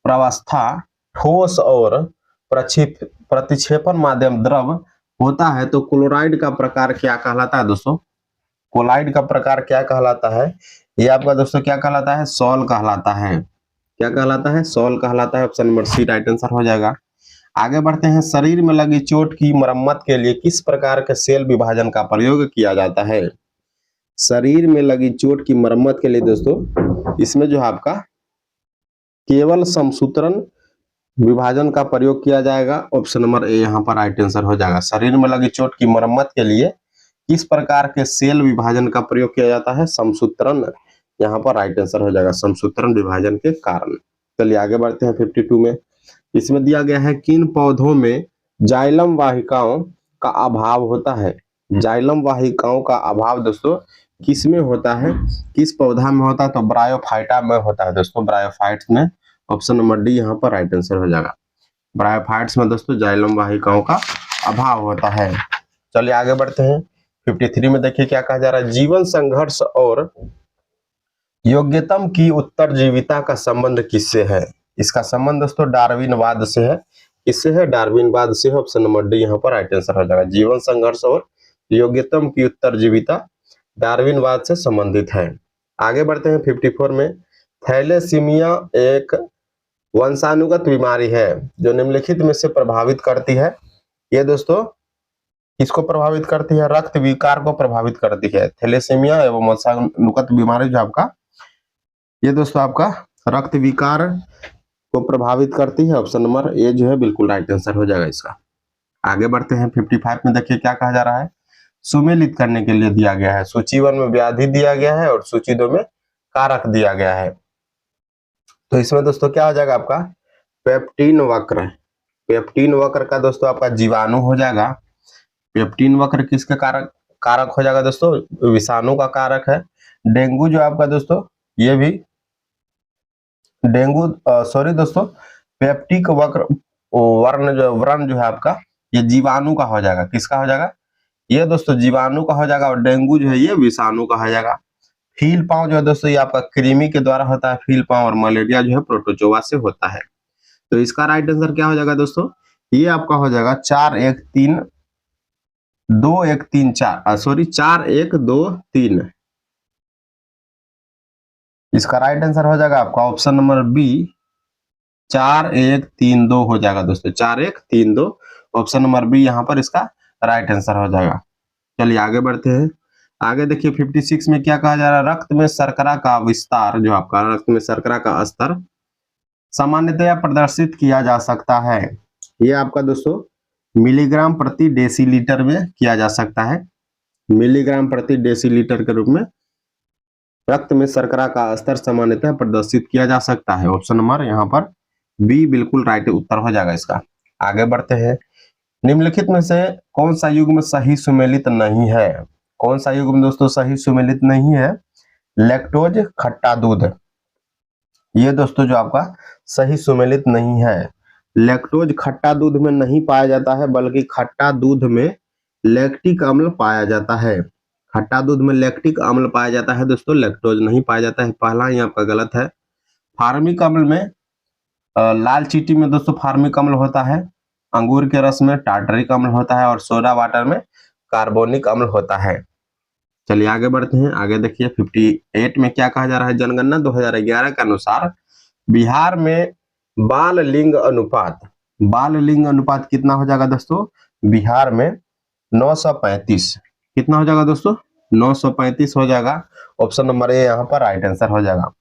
प्रावस्था ठोस और प्रतिक्षेपण माध्यम द्रव होता है तो क्लोराइड का प्रकार क्या कहलाता है दोस्तों? क्लोराइड का प्रकार क्या कहलाता है? ये आपका दोस्तों क्या कहलाता है? सॉल कहलाता है। क्या कहलाता है? सॉल कहलाता है। Option number C right answer हो जाएगा। आगे बढ़ते हैं। शरीर में लगी चोट की मरम्मत के लिए किस प्रकार के सेल विभाजन का प्रयोग किया जाता है? शरीर में लगी चोट की मरम्मत के लिए दोस्तों इसमें जो है आपका केवल समसूत्रण विभाजन का प्रयोग किया जाएगा। ऑप्शन नंबर ए यहाँ पर राइट आंसर हो जाएगा। शरीर में लगी चोट की मरम्मत के लिए किस प्रकार के सेल विभाजन का प्रयोग किया जाता है? समसूत्रण यहाँ पर राइट आंसर हो जाएगा, समसूत्रण विभाजन के कारण। चलिए आगे बढ़ते हैं 52 में। इसमें दिया गया है किन पौधों में जाइलम वाहिकाओं का अभाव होता है? जाइलम वाहिकाओं का अभाव दोस्तों किस में होता है? किस पौधा में होता है? तो ब्रायोफाइटा में होता है दोस्तों, ब्रायोफाइट्स में। ऑप्शन नंबर डी यहाँ पर राइट आंसर हो जाएगा। ब्रायोफाइट्स में दोस्तों जाइलम वाहिकाओं का अभाव होता है। चलिए आगे बढ़ते हैं 53 में। देखिए क्या कहा जा रहा है। जीवन संघर्ष और योग्यतम की उत्तरजीविता का संबंध किससे है? इसका संबंध दोस्तों डार्विनवाद से है। किससे है? डार्विनवाद से है। ऑप्शन नंबर डी यहाँ पर राइट आंसर हो जाएगा। जीवन संघर्ष और योग्यतम की उत्तरजीविता डार्विनवाद से संबंधित है। आगे बढ़ते हैं 54 में। थैलेसीमिया एक वंशानुगत बीमारी है जो निम्नलिखित में से प्रभावित करती है। ये दोस्तों किसको प्रभावित करती है? रक्त विकार को प्रभावित करती है। थैलेसीमिया एवं वंशानुगत बीमारी जो आपका ये दोस्तों आपका रक्त विकार को प्रभावित करती है। ऑप्शन नंबर ए जो है बिल्कुल राइट आंसर हो जाएगा इसका। आगे बढ़ते हैं 55 में। देखिए क्या कहा जा रहा है। सुमेलित करने के लिए दिया गया है। सूची 1 में व्याधि दिया गया है और सूची 2 में कारक दिया गया है। तो इसमें दोस्तों क्या हो जाएगा आपका? पेप्टीन वक्र। पेप्टीन वक्र का दोस्तों आपका जीवाणु हो जाएगा। पेप्टीन वक्र किसके कारक हो जाएगा दोस्तों? विषाणु का कारक है। डेंगू जो आपका दोस्तों ये भी डेंगू सॉरी दोस्तों पेप्टिक वक्र व्रण जो है आपका ये जीवाणु का हो जाएगा। किसका हो जाएगा? ये दोस्तों जीवाणु का हो जाएगा। और डेंगू जो है ये विषाणु का हो जाएगा। फील पाँव जो है दोस्तों ये आपका कृमि के द्वारा होता है फील पाँव। और मलेरिया जो है प्रोटोजोआ से होता है। तो इसका राइट आंसर क्या हो जाएगा दोस्तों? ये आपका हो जाएगा 4 1 3 2 1 3 4 सॉरी 4 1 2 3। इसका राइट आंसर हो जाएगा आपका ऑप्शन नंबर बी 4 1 3 2 हो जाएगा दोस्तों। 4 1 3 2 ऑप्शन नंबर बी यहाँ पर इसका राइट आंसर हो जाएगा। चलिए आगे बढ़ते हैं। आगे देखिए 56 में क्या कहा जा रहा है। रक्त में शर्करा का विस्तार जो आपका रक्त में शर्करा का स्तर सामान्यतया प्रदर्शित किया जा सकता है। ये आपका दोस्तों मिलीग्राम प्रति डेसीलीटर में किया जा सकता है। मिलीग्राम प्रति डेसीलीटर के रूप में रक्त में शर्करा का स्तर सामान्यतः प्रदर्शित किया जा सकता है। ऑप्शन नंबर यहाँ पर बी बिल्कुल राइट उत्तर हो जाएगा इसका। आगे बढ़ते हैं। निम्नलिखित में से कौन सा युग्म सही सुमेलित नहीं है? कौन सा युग्म दोस्तों सही सुमेलित नहीं है? लैक्टोज खट्टा दूध ये दोस्तों जो आपका सही सुमेलित नहीं है। लैक्टोज खट्टा दूध में नहीं पाया जाता है बल्कि खट्टा दूध में लैक्टिक अम्ल पाया जाता है। खट्टा दूध में लैक्टिक अम्ल पाया जाता है दोस्तों, लैक्टोज नहीं पाया जाता है। पहला ही आपका गलत है। फार्मिक अम्ल में लाल चींटी में दोस्तों फार्मिक अम्ल होता है। अंगूर के रस में टार्टरिक अम्ल होता है और सोडा वाटर में कार्बोनिक अम्ल होता है। चलिए आगे बढ़ते हैं। आगे देखिए 58 में क्या कहा जा रहा है। जनगणना 2011 के अनुसार बिहार में बाल लिंग अनुपात कितना हो जाएगा दोस्तों? बिहार में 935। कितना हो जाएगा दोस्तों? 935 हो जाएगा। ऑप्शन नंबर ए यहाँ पर राइट आंसर हो जाएगा।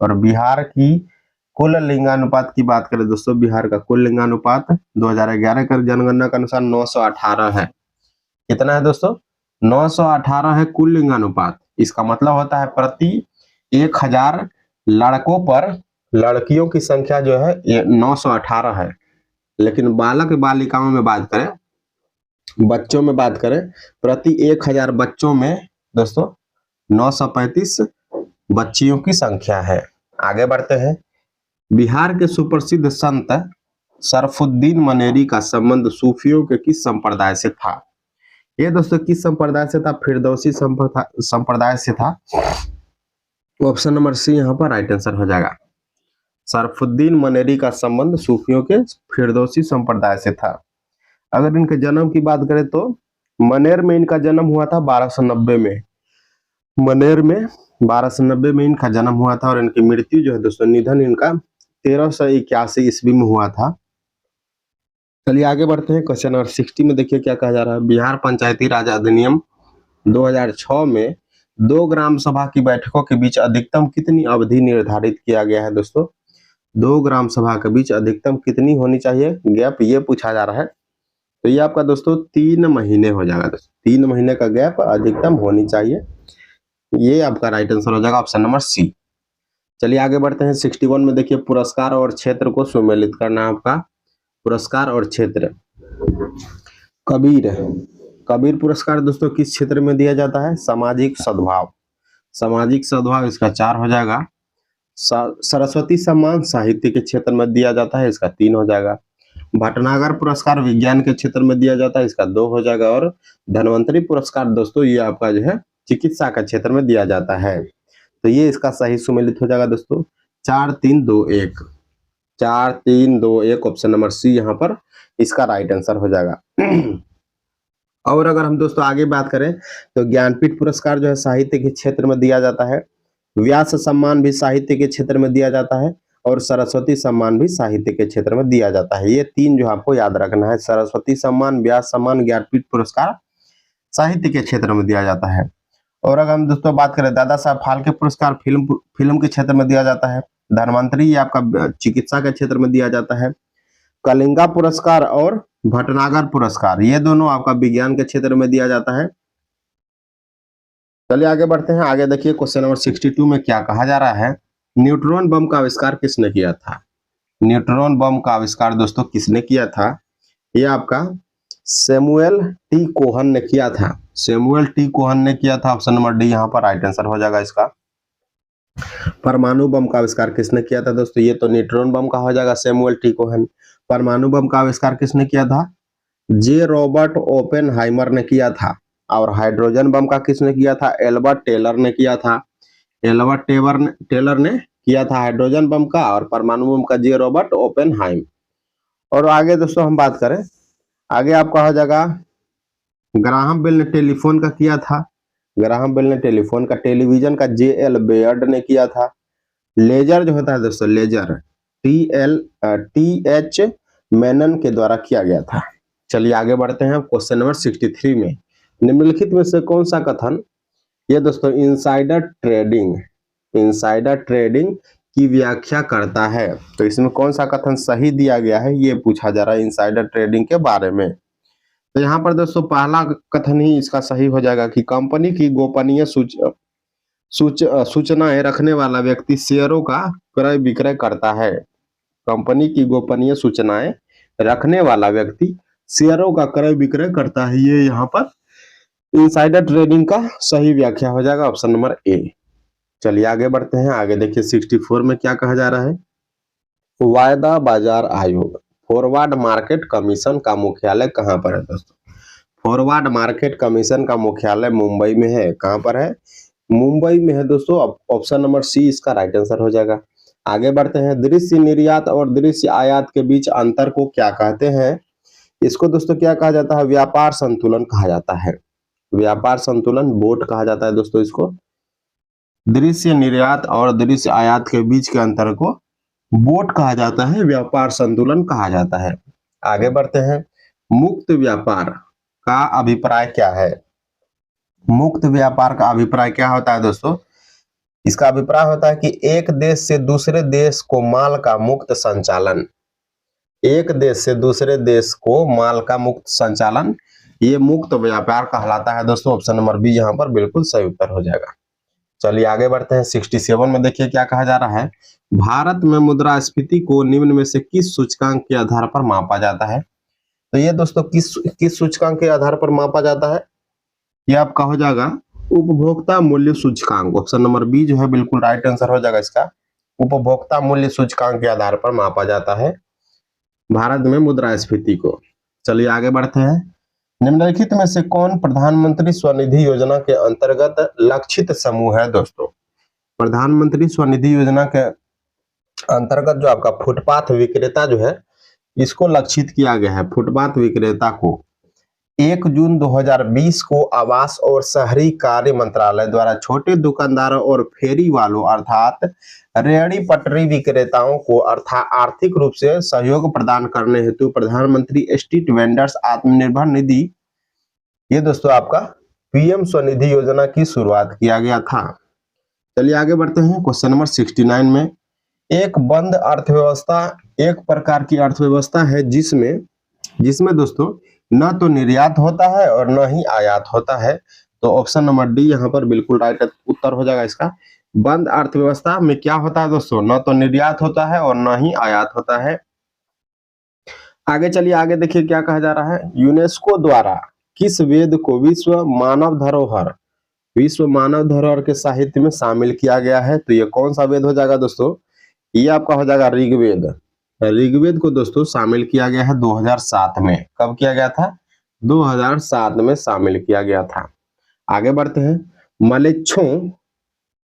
और बिहार की कुल लिंगानुपात की बात करें दोस्तों, बिहार का कुल लिंगानुपात 2011 का जनगणना के अनुसार 918 है। कितना है दोस्तों? 918 है कुल लिंगानुपात। इसका मतलब होता है प्रति 1000 लड़कों पर लड़कियों की संख्या जो है ये 918 है। लेकिन बालक बालिकाओं में बात करें, बच्चों में बात करें, प्रति 1000 बच्चों में दोस्तों 935 बच्चियों की संख्या है। आगे बढ़ते हैं। बिहार के सुप्रसिद्ध संत शरफुद्दीन मनेरी का संबंध सूफियों के किस संप्रदाय से था? ये दोस्तों किस संप्रदाय से था? फिरदौसी संप्रदाय से था। ऑप्शन नंबर सी यहाँ पर राइट आंसर हो जाएगा। शरफुद्दीन मनेरी का संबंध सूफियों के फिरदौसी संप्रदाय से था। अगर इनके जन्म की बात करें तो मनेर में इनका जन्म हुआ था 1290 में। मनेर में 1290 में इनका जन्म हुआ था और इनकी मृत्यु जो है दोस्तों, निधन इनका 1381 ईस्वी में हुआ था। चलिए आगे बढ़ते हैं। क्वेश्चन नंबर 60 में देखिए क्या कहा जा रहा है। बिहार पंचायती राज अधिनियम 2006 में 2 ग्राम सभा की बैठकों के बीच अधिकतम कितनी अवधि निर्धारित किया गया है दोस्तों? 2 ग्राम सभा के बीच अधिकतम कितनी होनी चाहिए गैप, ये पूछा जा रहा है। तो ये आपका दोस्तों 3 महीने हो जाएगा दोस्तों। 3 महीने का गैप अधिकतम होनी चाहिए। ये आपका राइट आंसर हो जाएगा ऑप्शन नंबर सी। चलिए आगे बढ़ते हैं। 61 में देखिए पुरस्कार और क्षेत्र को सुमेलित करना आपका। पुरस्कार और क्षेत्र। कबीर पुरस्कार दोस्तों किस क्षेत्र में दिया जाता है? सामाजिक सद्भाव। सामाजिक सद्भाव इसका 4 हो जाएगा। सरस्वती सम्मान साहित्य के क्षेत्र में दिया जाता है, इसका 3 हो जाएगा। भटनागर पुरस्कार विज्ञान के क्षेत्र में दिया जाता है, इसका 2 हो जाएगा। और धन्वंतरी पुरस्कार दोस्तों ये आपका जो है चिकित्सा का क्षेत्र में दिया जाता है। तो ये इसका सही सुमेलित हो जाएगा दोस्तों 4 3 2 1। 4 3 2 1 ऑप्शन नंबर सी यहाँ पर इसका राइट आंसर हो जाएगा। और अगर हम दोस्तों आगे बात करें तो ज्ञानपीठ पुरस्कार जो है साहित्य के क्षेत्र में दिया जाता है। व्यास सम्मान भी साहित्य के क्षेत्र में दिया जाता है और सरस्वती सम्मान भी साहित्य के क्षेत्र में दिया जाता है। ये 3 जो आपको याद रखना है। सरस्वती सम्मान, व्यास सम्मान, ज्ञानपीठ पुरस्कार साहित्य के क्षेत्र में दिया जाता है। और अगर हम दोस्तों बात करें दादा साहब फाल्के पुरस्कार फिल्म के क्षेत्र में दिया जाता है। धन्वंतरी ये आपका चिकित्सा के क्षेत्र में दिया जाता है। कलिंगा पुरस्कार और भटनागर पुरस्कार ये दोनों आपका विज्ञान के क्षेत्र में दिया जाता है। चलिए आगे बढ़ते हैं। आगे देखिए क्वेश्चन नंबर 62 में क्या कहा जा रहा है। न्यूट्रॉन बम का आविष्कार किसने किया था? न्यूट्रॉन बम का आविष्कार दोस्तों किसने किया था? ये आपका सैमुअल टी कोहन ने किया था। सैमुअल टी कोहन ने किया था। ऑप्शन नंबर डी यहाँ पर राइट आंसर हो जाएगा इसका। परमाणु बम का आविष्कार किसने किया था दोस्तों? ये तो न्यूट्रॉन बम का हो जाएगा, सैमुअल टी कोहन। परमाणु बम का आविष्कार किसने किया था? जे रॉबर्ट ओपेनहाइमर ने किया था। और हाइड्रोजन बम का किसने किया था? एल्बर्ट टेलर ने किया था। एल्बर्ट टेलर ने किया था हाइड्रोजन बम का, और परमाणु बम का जे रॉबर्ट ओपेनहाइम। और आगे दोस्तों हम बात करें, आगे आपका हो जाएगा ग्राहम बेल ने टेलीफोन का किया था। ग्राहम बेल ने टेलीफोन का। टेलीविजन का जे.एल. बेयर्ड ने किया था। लेजर जो होता है दोस्तों, लेजर टी.एच. मेनन के द्वारा किया गया था। चलिए आगे बढ़ते हैं क्वेश्चन नंबर 63 में। निम्नलिखित में से कौन सा कथन ये दोस्तों इनसाइडर ट्रेडिंग की व्याख्या करता है? तो इसमें कौन सा कथन सही दिया गया है ये पूछा जा रहा है इनसाइडर ट्रेडिंग के बारे में। तो यहाँ पर दोस्तों पहला कथन ही इसका सही हो जाएगा कि कंपनी की गोपनीय सूचनाएं रखने वाला व्यक्ति शेयरों का क्रय विक्रय करता है। कंपनी की गोपनीय सूचनाएं रखने वाला व्यक्ति शेयरों का क्रय विक्रय करता है। ये यहाँ पर इनसाइडर ट्रेडिंग का सही व्याख्या हो जाएगा, ऑप्शन नंबर ए। चलिए आगे बढ़ते हैं। आगे देखिए 64 में क्या कहा जा रहा है। वायदा बाजार आयोग फॉरवर्ड मार्केट कमीशन का मुख्यालय कहाँ पर है दोस्तों? फॉरवर्ड मार्केट कमीशन का मुख्यालय मुंबई में है। कहाँ पर है? मुंबई में है दोस्तों। ऑप्शन नंबर सी इसका राइट आंसर हो जाएगा। आगे बढ़ते हैं। दृश्य निर्यात और दृश्य आयात के बीच अंतर को क्या कहते हैं? इसको दोस्तों क्या कहा जाता है? व्यापार संतुलन कहा जाता है। व्यापार संतुलन, बोट कहा जाता है दोस्तों इसको। दृश्य निर्यात और दृश्य आयात के बीच के अंतर को बोट कहा जाता है, व्यापार संतुलन कहा जाता है। आगे बढ़ते हैं। मुक्त व्यापार का अभिप्राय क्या है? मुक्त व्यापार का अभिप्राय क्या होता है दोस्तों? इसका अभिप्राय होता है कि एक देश से दूसरे देश को माल का मुक्त संचालन। एक देश से दूसरे देश को माल का मुक्त संचालन, ये मुक्त व्यापार कहलाता है दोस्तों। ऑप्शन नंबर बी यहाँ पर बिल्कुल सही उत्तर हो जाएगा। चलिए आगे बढ़ते हैं। 67 में देखिए क्या कहा जा रहा है, भारत में मुद्रास्फीति को निम्न में से किस सूचकांक के आधार पर मापा जाता है। तो ये दोस्तों किस सूचकांक के आधार पर मापा जाता है, ये आपका हो जाएगा उपभोक्ता मूल्य सूचकांक। ऑप्शन नंबर बी जो है बिल्कुल राइट आंसर हो जाएगा इसका। उपभोक्ता मूल्य सूचकांक के आधार पर मापा जाता है भारत में मुद्रास्फीति को। चलिए आगे बढ़ते हैं। निम्नलिखित में से कौन प्रधानमंत्री स्वनिधि योजना के अंतर्गत लक्षित समूह है। दोस्तों प्रधानमंत्री स्वनिधि योजना के अंतर्गत जो आपका फुटपाथ विक्रेता जो है इसको लक्षित किया गया है। फुटपाथ विक्रेता को 1 जून 2020 को आवास और शहरी कार्य मंत्रालय द्वारा छोटे दुकानदारों और फेरी वालों अर्थात रेहड़ी पटरी विक्रेताओं को आर्थिक रूप से सहयोग प्रदान करने हेतु प्रधानमंत्री स्ट्रीट वेंडर्स आत्मनिर्भर निधि, ये दोस्तों आपका पीएम स्वनिधि योजना की शुरुआत किया गया था। चलिए आगे बढ़ते हैं। क्वेश्चन नंबर 69 में, एक बंद अर्थव्यवस्था एक प्रकार की अर्थव्यवस्था है जिसमें दोस्तों न तो निर्यात होता है और न ही आयात होता है। तो ऑप्शन नंबर डी यहाँ पर बिल्कुल राइट उत्तर हो जाएगा इसका। बंद अर्थव्यवस्था में क्या होता है दोस्तों, न तो निर्यात होता है और न ही आयात होता है। आगे चलिए, आगे देखिए क्या कहा जा रहा है। यूनेस्को द्वारा किस वेद को विश्व मानव धरोहर के साहित्य में शामिल किया गया है। तो ये कौन सा वेद हो जाएगा दोस्तों, ये आपका हो जाएगा ऋग्वेद। ऋग्वेद को दोस्तों शामिल किया गया है 2007 में। कब किया गया था, 2007 में शामिल किया गया था। आगे बढ़ते हैं। मलेच्छों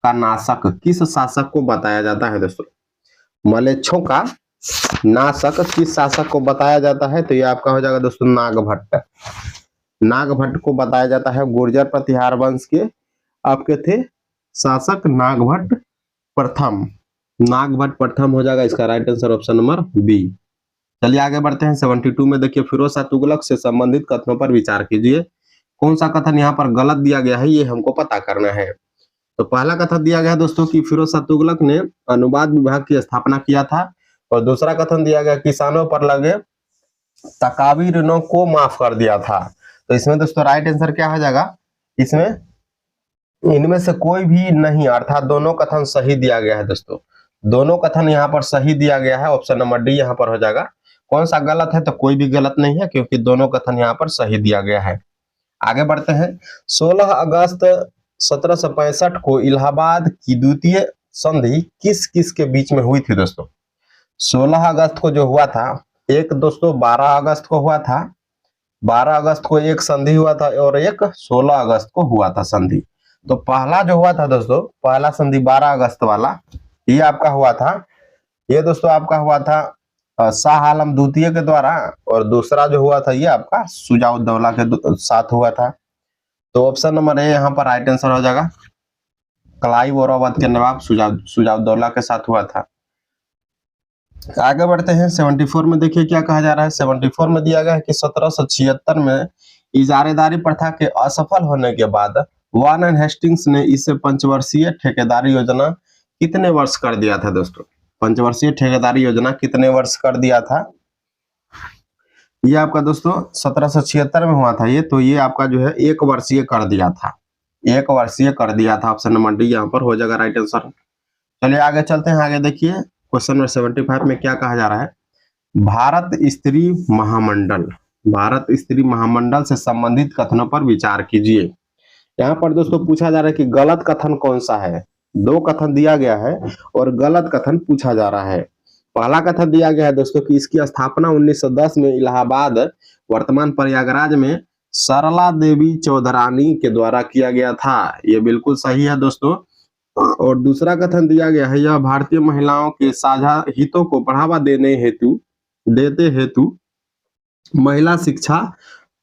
का नाशक किस शासक को बताया जाता है दोस्तों। मलेच्छों का नाशक किस शासक को बताया जाता है। तो ये आपका हो जाएगा दोस्तों नागभट्ट को बताया जाता है। गुर्जर प्रतिहार वंश के आपके थे शासक नागभट्ट प्रथम हो जाएगा इसका right answer option number B. चलिए आगे बढ़ते हैं। 72 में देखिए, फिरोज शाह तुगलक से संबंधित कथनों पर विचार कीजिए। कौन सा कथन यहाँ पर गलत दिया गया है ये हमको पता करना है। तो पहला कथन दिया गया है दोस्तों कि फिरोज शाह तुगलक ने अनुवाद विभाग की स्थापना किया था, और दूसरा कथन दिया गया किसानों पर लगे तकावी ऋणों को माफ कर दिया था। तो इसमें दोस्तों राइट आंसर क्या हो जाएगा, इसमें इनमें से कोई भी नहीं, अर्थात दोनों कथन सही दिया गया है दोस्तों। दोनों कथन यहाँ पर सही दिया गया है। ऑप्शन नंबर डी यहाँ पर हो जाएगा। कौन सा गलत है, तो कोई भी गलत नहीं है क्योंकि दोनों कथन यहाँ पर सही दिया गया है। आगे बढ़ते हैं। 16 अगस्त 1765 को इलाहाबाद की द्वितीय संधि किस किस के बीच में हुई थी दोस्तों। 16 अगस्त को जो हुआ था, एक दोस्तों 12 अगस्त को हुआ था। 12 अगस्त को एक संधि हुआ था और एक 16 अगस्त को हुआ था संधि। तो पहला जो हुआ था दोस्तों, पहला संधि 12 अगस्त वाला, ये आपका हुआ था, ये दोस्तों आपका हुआ था शाह आलम द्वितीय के द्वारा, और दूसरा जो हुआ था ये आपका शुजा-उद-दौला के साथ हुआ था। तो ऑप्शन नंबर ए यहाँ पर राइट आंसर हो जाएगा। क्लाइव और अवध के नवाब शुजा-उद-दौला के साथ हुआ था। आगे बढ़ते हैं। 74 में देखिए क्या कहा जा रहा है। 74 में दिया गया है कि 1776 में इजारेदारी प्रथा के असफल होने के बाद वारेन हेस्टिंग्स ने इसे पंचवर्षीय ठेकेदारी योजना कितने वर्ष कर दिया था दोस्तों। पंचवर्षीय ठेकेदारी योजना कितने वर्ष कर दिया था, ये आपका दोस्तों 1776 में हुआ था ये। तो ये आपका जो है 1 वर्षीय कर दिया था, 1 वर्षीय कर दिया था। ऑप्शन नंबर डी यहाँ पर हो जाएगा राइट आंसर। चलिए आगे चलते हैं। आगे देखिए क्वेश्चन नंबर 75 में क्या कहा जा रहा है। भारत स्त्री महामंडल से संबंधित कथनों पर विचार कीजिए। यहाँ पर दोस्तों पूछा जा रहा है कि गलत कथन कौन सा है। 2 कथन दिया गया है और गलत कथन पूछा जा रहा है। पहला कथन दिया गया है दोस्तों कि इसकी स्थापना 1910 में इलाहाबाद वर्तमान प्रयागराज में सरला देवी चौधरानी के द्वारा किया गया था। ये बिल्कुल सही है दोस्तों। और दूसरा कथन दिया गया है, यह भारतीय महिलाओं के साझा हितों को बढ़ावा देते हेतु महिला शिक्षा,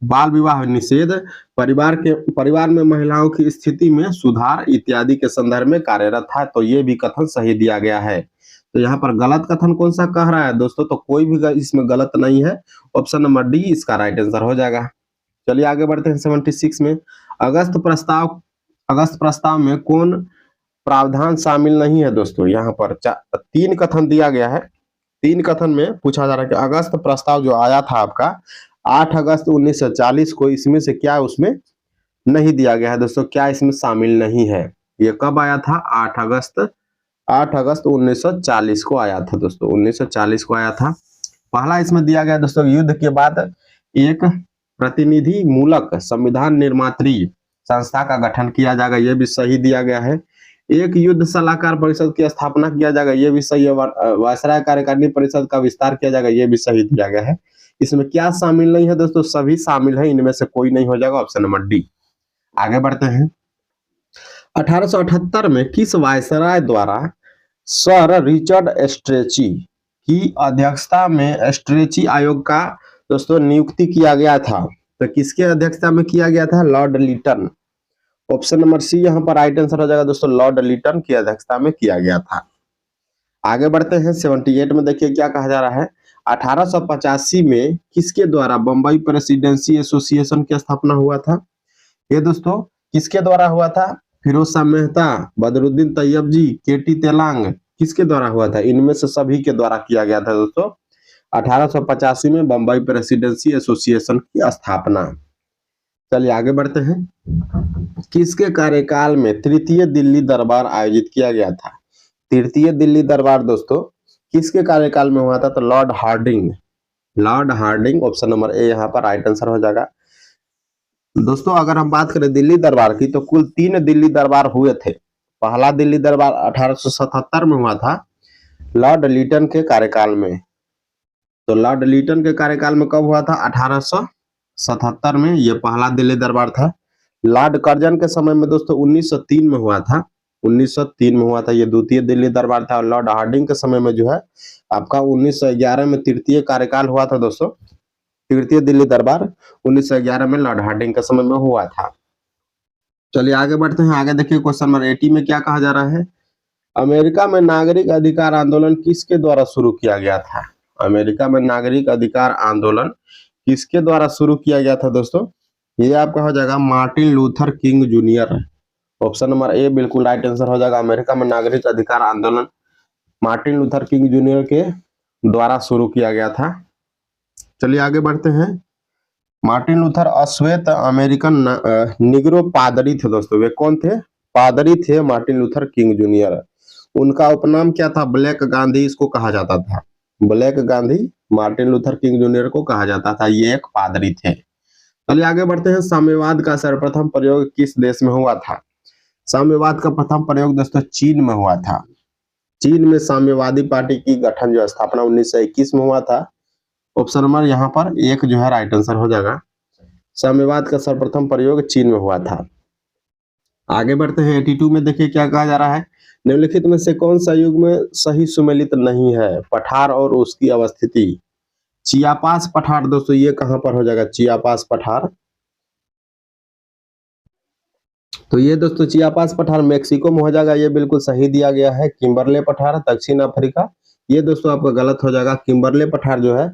बाल विवाह निषेध, परिवार में महिलाओं की स्थिति में सुधार इत्यादि के संदर्भ में कार्यरत है। तो ये भी कथन सही दिया गया है। तो यहाँ पर गलत कथन कौन सा कह रहा है दोस्तों, तो कोई भी इसमें गलत नहीं है। ऑप्शन नंबर डी इसका राइट आंसर हो जाएगा। चलिए आगे बढ़ते हैं। 76 में अगस्त प्रस्ताव में कौन प्रावधान शामिल नहीं है दोस्तों। यहाँ पर 3 कथन दिया गया है। 3 कथन में पूछा जा रहा है कि अगस्त प्रस्ताव जो आया था आपका 8 अगस्त 1940 को, इसमें से क्या उसमें नहीं दिया गया है दोस्तों, क्या इसमें शामिल नहीं है। ये कब आया था? 8 अगस्त 1940 को आया था दोस्तों, 1940 को आया था। पहला इसमें दिया गया दोस्तों, युद्ध के बाद एक प्रतिनिधि मूलक संविधान निर्मात्री संस्था का गठन किया जाएगा, ये भी सही दिया गया है। एक युद्ध सलाहकार परिषद की स्थापना किया जाएगा, ये भी सही है। वायसराय कार्यकारिणी परिषद का विस्तार किया जाएगा, ये भी सही दिया गया है। इसमें क्या शामिल नहीं है दोस्तों? सभी शामिल है, इनमें से कोई नहीं हो जाएगा, ऑप्शन नंबर डी। आगे बढ़ते हैं। 1878 में किस वायसराय द्वारा सर रिचर्ड स्ट्रेची की अध्यक्षता में स्ट्रेची आयोग का दोस्तों नियुक्ति किया गया था? तो किसके अध्यक्षता में किया गया था? Lord Lytton. Option number C यहाँ पर राइट आंसर हो जाएगा दोस्तों, लॉर्ड लिटन की अध्यक्षता में किया गया था। आगे बढ़ते हैं। 78 में देखिए क्या कहा जा रहा है। 1885 में किसके द्वारा बम्बई प्रेसिडेंसी एसोसिएशन की स्थापना हुआ था? ये दोस्तों किसके द्वारा हुआ था? फिरोज शाह मेहता, बदरुद्दीन तैयब जी, केटी तेलांग, किसके द्वारा हुआ था? इनमें से सभी के द्वारा किया गया था दोस्तों। 1885 में बम्बई प्रेसिडेंसी एसोसिएशन की स्थापना। चलिए आगे बढ़ते हैं। किसके कार्यकाल में तृतीय दिल्ली दरबार आयोजित किया गया था? तृतीय दिल्ली दरबार दोस्तों किसके कार्यकाल में हुआ था? तो Lord Hardinge. Lord Hardinge, option number A यहाँ पर राइट आंसर हो जाएगा। दोस्तों अगर हम बात करें दिल्ली दरबार की, तो कुल 3 दिल्ली दरबार हुए थे। पहला दिल्ली दरबार 1877 में हुआ था, लॉर्ड लिटन के कार्यकाल में। तो लॉर्ड लिटन के कार्यकाल में कब हुआ था? 1877 में, ये पहला दिल्ली दरबार था। लॉर्ड कर्जन के समय में दोस्तों 1903 में हुआ था, 1903 में हुआ था, ये द्वितीय दिल्ली दरबार था। और लॉर्ड हार्डिंग के समय में जो है आपका 1911 में तृतीय कार्यकाल हुआ था दोस्तों। तृतीय दिल्ली दरबार 1911 में लॉर्ड हार्डिंग के समय में हुआ था। चलिए आगे बढ़ते हैं। आगे देखिए क्वेश्चन नंबर 80 में क्या कहा जा रहा है। अमेरिका में नागरिक अधिकार आंदोलन किसके द्वारा शुरू किया गया था? अमेरिका में नागरिक अधिकार आंदोलन किसके द्वारा शुरू किया गया था दोस्तों? ये आपका हो जाएगा Martin Luther king junior. Option number ए बिल्कुल राइट आंसर हो जाएगा। अमेरिका में नागरिक अधिकार आंदोलन मार्टिन लूथर किंग जूनियर के द्वारा शुरू किया गया था। चलिए आगे बढ़ते हैं। मार्टिन लूथर अश्वेत अमेरिकन निग्रो पादरी थे दोस्तों। वे कौन थे? पादरी थे मार्टिन लूथर किंग जूनियर। उनका उपनाम क्या था? ब्लैक गांधी इसको कहा जाता था। Black Gandhi Martin Luther king junior को कहा जाता था, ये एक पादरी थे। चलिए आगे बढ़ते हैं। साम्यवाद का सर्वप्रथम प्रयोग किस देश में हुआ था? साम्यवाद का प्रथम प्रयोग दोस्तों चीन में हुआ था। चीन में साम्यवादी पार्टी की गठन जो स्थापना 1921 में हुआ था। ऑप्शन नंबर यहाँ पर एक जो है राइट आंसर हो जाएगा। साम्यवाद का सर्वप्रथम प्रयोग चीन में हुआ था। आगे बढ़ते हैं। 82 में देखिए क्या कहा जा रहा है। निम्नलिखित में से कौन सा युग में सही सुमेलित नहीं है? पठार और उसकी अवस्थिति। चियापास पठार दोस्तों ये कहां पर हो जाएगा? चियापास पठार, तो ये दोस्तों चियापास पठार मेक्सिको में हो जाएगा, ये बिल्कुल सही दिया गया है। किम्बरले पठार दक्षिण अफ्रीका, ये दोस्तों आपका गलत हो जाएगा। किम्बरले पठार जो है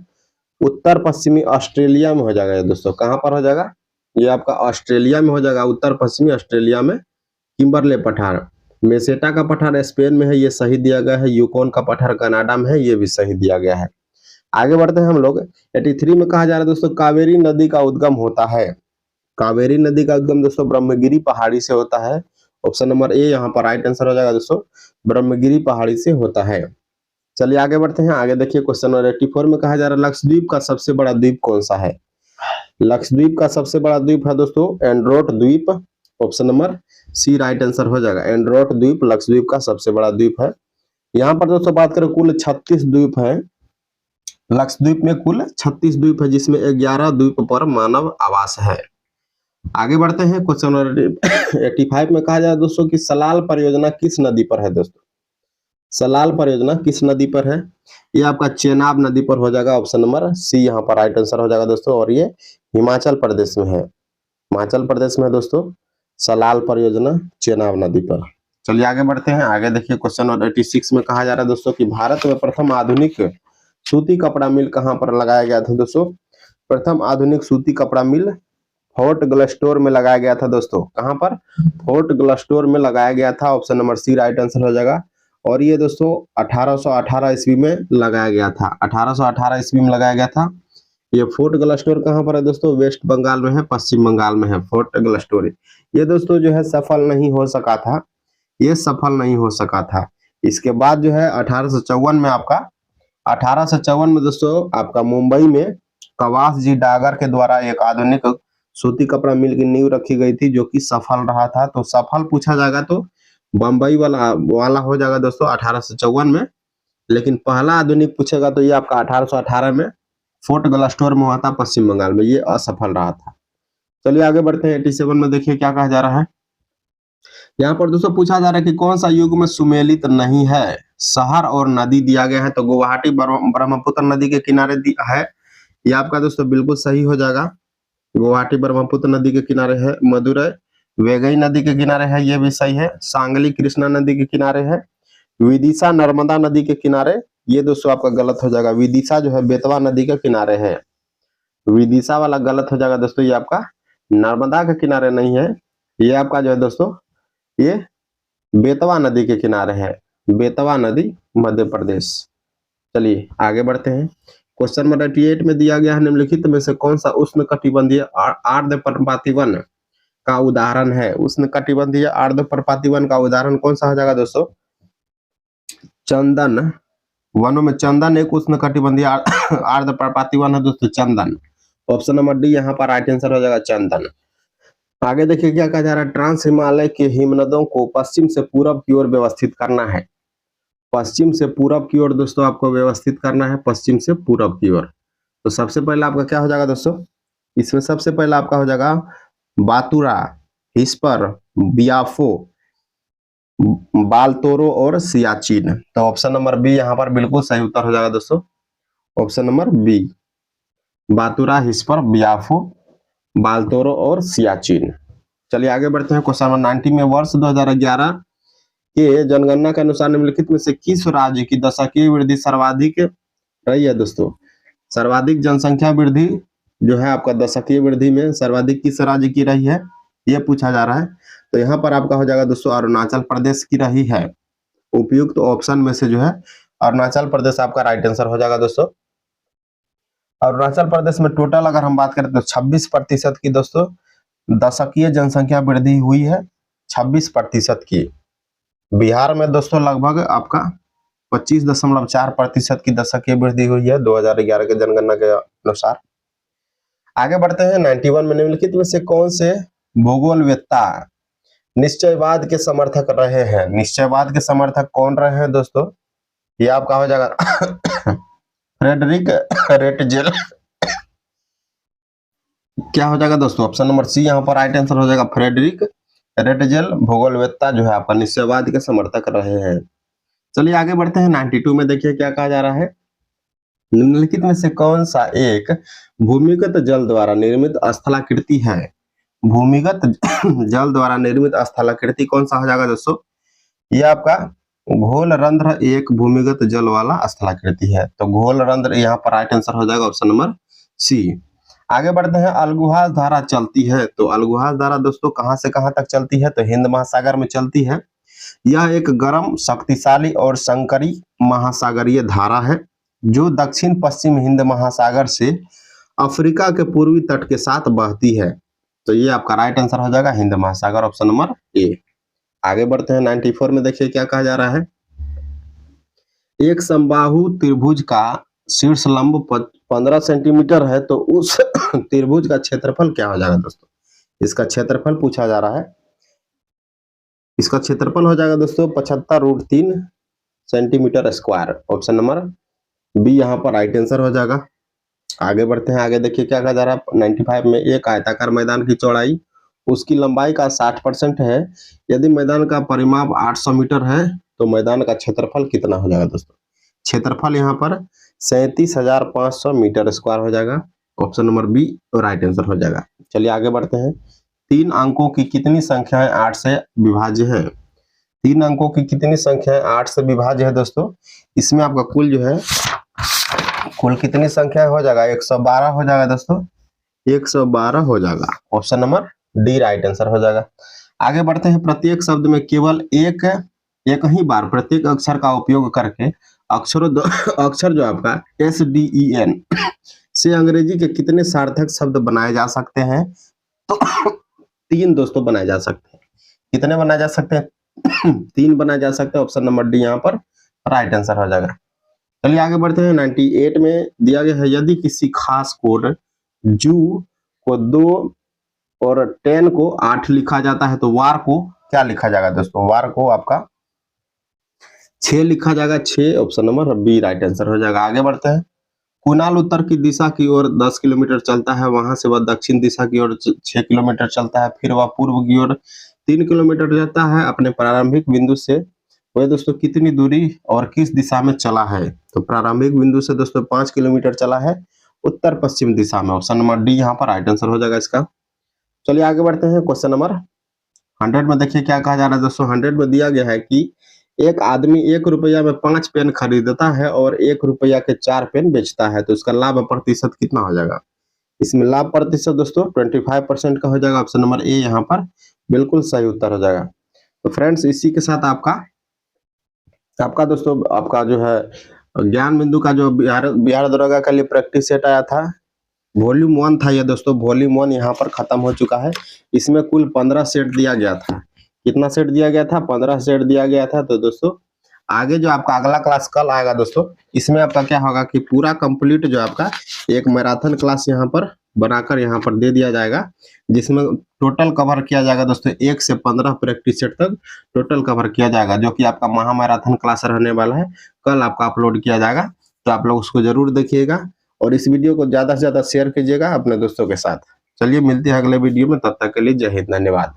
उत्तर पश्चिमी ऑस्ट्रेलिया में हो जाएगा। ये दोस्तों कहां पर हो जाएगा? ये आपका ऑस्ट्रेलिया में हो जाएगा, उत्तर पश्चिमी ऑस्ट्रेलिया में किम्बरले पठार। मेसेटा का पठार स्पेन में है, ये सही दिया गया है। यूकोन का पठार कनाडा में है, ये भी सही दिया गया है। आगे बढ़ते हैं हम लोग। 83 में कहा जा रहा है दोस्तों कावेरी नदी का उद्गम होता है। कावेरी नदी का उद्गम दोस्तों ब्रह्मगिरी पहाड़ी से होता है। ऑप्शन नंबर ए यहाँ पर राइट आंसर हो जाएगा दोस्तों, ब्रह्मगिरी पहाड़ी से होता है। चलिए आगे बढ़ते हैं। आगे देखिए क्वेश्चन नंबर 84 में कहा जा रहा है लक्षद्वीप का सबसे बड़ा द्वीप कौन सा है? लक्षद्वीप का सबसे बड़ा द्वीप है दोस्तों एंड्रोट द्वीप। Option number C right answer हो जाएगा। एंड्रोट द्वीप लक्षद्वीप का सबसे बड़ा द्वीप है। यहाँ पर दोस्तों बात करें कुल 36 द्वीप है। लक्षद्वीप में कुल 36 द्वीप है, जिसमें 11 द्वीप पर मानव आवास है। आगे बढ़ते हैं। क्वेश्चन नंबर 85 में कहा जा रहा है दोस्तों कि सलाल परियोजना किस नदी पर है? दोस्तों सलाल परियोजना किस नदी पर है? ये आपका चेनाब नदी पर हो जाएगा। ऑप्शन नंबर सी यहाँ पर राइट आंसर हो जाएगा दोस्तों, और ये हिमाचल प्रदेश में है। हिमाचल प्रदेश में दोस्तों सलाल परियोजना चेनाब नदी पर। चलिए आगे बढ़ते हैं। आगे देखिए क्वेश्चन नंबर 86 में कहा जा रहा है दोस्तों कि भारत में प्रथम आधुनिक सूती कपड़ा मिल कहां पर लगाया गया था? दोस्तों प्रथम आधुनिक सूती कपड़ा मिल फोर्ट ग्लस्टोर में लगाया गया था। दोस्तों कहां पर? फोर्ट ग्लस्टोर में लगाया गया था। Option number C right answer हो जाएगा। और ये दोस्तों 1818 ईस्वी में लगाया गया था। 1818 ईस्वी में लगाया गया था। ये फोर्ट ग्लस्टोर कहां पर है दोस्तों? वेस्ट बंगाल में है, पश्चिम बंगाल में है फोर्ट ग्लस्टोर। ये दोस्तों जो है सफल नहीं हो सका था। ये सफल नहीं हो सका था। इसके बाद जो है 1854 में आपका 1854 में दोस्तों आपका मुंबई में कवास जी डागर के द्वारा एक आधुनिक सूती कपड़ा मिल की नींव रखी गई थी, जो कि सफल रहा था। तो सफल पूछा जाएगा तो बम्बई वाला हो जाएगा दोस्तों 1854 में। लेकिन पहला आधुनिक पूछेगा तो ये आपका 1818 में फोर्ट ग्लास्टोर में हुआ था, पश्चिम बंगाल में। ये असफल रहा था। चलिए आगे बढ़ते हैं। 87 में देखिए क्या कहा जा रहा है। यहाँ पर दोस्तों पूछा जा रहा है कि कौन सा युग में सुमेलित नहीं है। शहर और नदी दिया गया है, तो गुवाहाटी ब्रह्मपुत्र नदी के किनारे है। ये आपका दोस्तों बिल्कुल सही हो जाएगा। गुवाहाटी ब्रह्मपुत्र नदी के किनारे है। मदुरै वेगई नदी के किनारे है, ये भी सही है। सांगली कृष्णा नदी के किनारे है। विदिशा नर्मदा नदी के किनारे, ये दोस्तों आपका गलत हो जाएगा। विदिशा जो है बेतवा नदी के किनारे है। विदिशा वाला गलत हो जाएगा दोस्तों। ये आपका नर्मदा के किनारे नहीं है, ये आपका जो है दोस्तों ये बेतवा नदी के किनारे है। बेतवा नदी मध्य प्रदेश। चलिए आगे बढ़ते हैं। क्वेश्चन नंबर 88 में दिया गया है निम्नलिखित में से कौन सा उष्ण कटिबंधीय आर्द्र पर्णपाती वन का उदाहरण है। उष्ण कटिबंधीय आर्द्र पर्णपाती वन का उदाहरण कौन सा हो जाएगा दोस्तों। चंदन। वनों में चंदन एक उष्ण कटिबंधीय आर्द्र पर्णपाती वन है दोस्तों, चंदन। ऑप्शन नंबर डी यहाँ पर राइट आंसर हो जाएगा, चंदन। आगे देखिए क्या कहा जा रहा है। ट्रांस हिमालय के हिमनदों को पश्चिम से पूरब की ओर व्यवस्थित करना है। पश्चिम से पूरब की ओर दोस्तों आपको व्यवस्थित करना है, पश्चिम से पूरब की ओर। तो सबसे पहला आपका क्या हो जाएगा दोस्तों, इसमें सबसे पहला आपका हो जाएगा बातुरा, हिस्पर, बियाफो, बालतोरो और सियाचिन। तो ऑप्शन नंबर बी यहाँ पर बिल्कुल सही उत्तर हो जाएगा दोस्तों, ऑप्शन नंबर बी, बातुरा, हिस्पर, बियाफो, बालतोरो और सियाचिन। चलिए आगे बढ़ते हैं। क्वेश्चन नंबर 90 में वर्ष 2011 के जनगणना के अनुसार निम्नलिखित में से किस राज्य की दशकीय वृद्धि सर्वाधिक रही है दोस्तों। सर्वाधिक जनसंख्या वृद्धि जो है आपका दशकीय वृद्धि में सर्वाधिक किस राज्य की रही है, ये पूछा जा रहा है। तो यहाँ पर आपका हो जाएगा दोस्तों अरुणाचल प्रदेश की रही है। उपयुक्त ऑप्शन में से जो है अरुणाचल प्रदेश आपका राइट आंसर हो जाएगा दोस्तों। अरुणाचल प्रदेश में टोटल अगर हम बात करें तो 26% की दोस्तों दशकीय जनसंख्या वृद्धि हुई है, 26% की। बिहार में दोस्तों लगभग आपका 25.4% की दशकीय वृद्धि हुई है 2011 के जनगणना के अनुसार। आगे बढ़ते हैं। 91 में निम्नलिखित में से कौन से भूगोलवेत्ता निश्चयवाद के समर्थक रहे हैं। निश्चयवाद के समर्थक कौन रहे हैं दोस्तों, ये आपका हो जाएगा फ्रेडरिक रेटजेल। क्या हो जाएगा दोस्तों, ऑप्शन नंबर सी यहाँ पर राइट आंसर हो जाएगा, फ्रेडरिक रेटजेल भूगोलवेत्ता जो है आपका निश्चयवाद के समर्थक रहे हैं। चलिए आगे बढ़ते हैं। 92 में देखिए क्या कहा जा रहा है। निम्नलिखित में से कौन सा एक भूमिगत जल द्वारा निर्मित स्थलाकृति है। भूमिगत जल द्वारा निर्मित स्थलाकृति कौन सा हो जाएगा दोस्तों, ये आपका घोलरंध्र एक भूमिगत जल वाला स्थलाकृति है। तो घोलरंध्र यहाँ पर राइट आंसर हो जाएगा, ऑप्शन नंबर सी। आगे बढ़ते हैं। अलगुहास धारा चलती है, तो अलगुहास धारा दोस्तों कहां से कहां तक चलती है, तो हिंद महासागर में चलती है। यह एक गर्म, शक्तिशाली और संकरी महासागरीय धारा है जो दक्षिण पश्चिम हिंद महासागर से अफ्रीका के पूर्वी तट के साथ बहती है। तो ये आपका राइट आंसर हो जाएगा हिंद महासागर, ऑप्शन नंबर ए। आगे बढ़ते हैं। 94 में देखिए क्या कहा जा रहा है। एक समबाहु त्रिभुज का शीर्ष लंब 15 सेंटीमीटर है, तो उस त्रिभुज का क्षेत्रफल क्या हो जाएगा दोस्तों। इसका क्षेत्रफल पूछा जा रहा है। इसका क्षेत्रफल हो जाएगा दोस्तों 75√3 centimetre square, option number B यहाँ पर राइट आंसर हो जाएगा। आगे बढ़ते हैं। आगे देखिए क्या कहा जा रहा है। 95 में एक आयताकार मैदान की चौड़ाई उसकी लंबाई का 60% है। यदि मैदान का परिमाप 800 मीटर है तो मैदान का क्षेत्रफल कितना हो जाएगा दोस्तों। क्षेत्रफल यहाँ पर 37,500 मीटर स्क्वायर हो जाएगा, option number B right answer हो जाएगा। चलिए आगे बढ़ते हैं। 3 अंकों की कितनी संख्याएं 8 से विभाज्य है। 3 अंकों की कितनी संख्याएं 8 से विभाज्य है दोस्तों। इसमें आपका कुल जो है कुल कितनी संख्या हो जाएगा, 112 हो जाएगा दोस्तों, 112 हो जाएगा, option number D right answer हो जाएगा। आगे बढ़ते हैं। प्रत्येक शब्द में केवल एक ही बार प्रत्येक अक्षर का उपयोग करके अक्षर जो आपका SDEN से अंग्रेजी के कितने सार्थक शब्द बनाए जा सकते हैं, तो 3 दोस्तों बनाए जा सकते हैं। कितने बनाए जा सकते हैं, 3 बनाया जा सकता है। ऑप्शन नंबर डी यहाँ पर राइट आंसर हो जाएगा। चलिए आगे बढ़ते हैं। 98 में दिया गया है, यदि किसी खास कोड जू को 2 और 10 को 8 लिखा जाता है तो वार को क्या लिखा जाएगा दोस्तों? वार को आपका 6 लिखा जाएगा। 6 option number B right answer हो जाएगा। आगे बढ़ते हैं। कुणाल उत्तर की दिशा की ओर 10 किलोमीटर चलता है, वहां से वह दक्षिण दिशा की ओर 6 किलोमीटर चलता है, फिर वह पूर्व की ओर 3 किलोमीटर जाता है। अपने प्रारंभिक बिंदु से वह दोस्तों कितनी दूरी और किस दिशा में चला है? तो प्रारंभिक बिंदु से दोस्तों 5 किलोमीटर चला है उत्तर पश्चिम दिशा में। ऑप्शन नंबर डी यहाँ पर राइट आंसर हो जाएगा इसका। चलिए आगे बढ़ते हैं। क्वेश्चन नंबर 100 में देखिए क्या कहा जा रहा है दोस्तों। 100 में दिया गया है कि एक आदमी 1 रुपया में 5 पेन खरीदता है और 1 रुपया के 4 पेन बेचता है, तो इसका लाभ प्रतिशत कितना हो जाएगा? इसमें लाभ प्रतिशत दोस्तों 25% का हो जाएगा। ऑप्शन नंबर ए यहाँ पर बिल्कुल सही उत्तर हो जाएगा। तो फ्रेंड्स इसी के साथ आपका दोस्तों आपका जो है ज्ञान बिंदु का जो बिहार दरोगा के लिए प्रैक्टिस सेट आया था, वॉल्यूम 1 था ये दोस्तों। वॉल्यूम 1 यहाँ पर खत्म हो चुका है। इसमें कुल 15 सेट दिया गया था। कितना सेट दिया गया था? 15 सेट दिया गया था। तो दोस्तों आगे जो आपका अगला क्लास कल आएगा दोस्तों, इसमें आपका क्या होगा कि पूरा कंप्लीट जो आपका एक मैराथन क्लास यहाँ पर बनाकर यहाँ पर दे दिया जाएगा, जिसमें टोटल कवर किया जाएगा दोस्तों 1 से 15 प्रैक्टिस सेट तक टोटल कवर किया जाएगा, जो कि आपका महा मैराथन क्लास रहने वाला है। कल आपका अपलोड किया जाएगा, तो आप लोग उसको जरूर देखिएगा और इस वीडियो को ज्यादा से ज्यादा शेयर कीजिएगा अपने दोस्तों के साथ। चलिए मिलते हैं अगले वीडियो में, तब तक के लिए जय हिंद, धन्यवाद।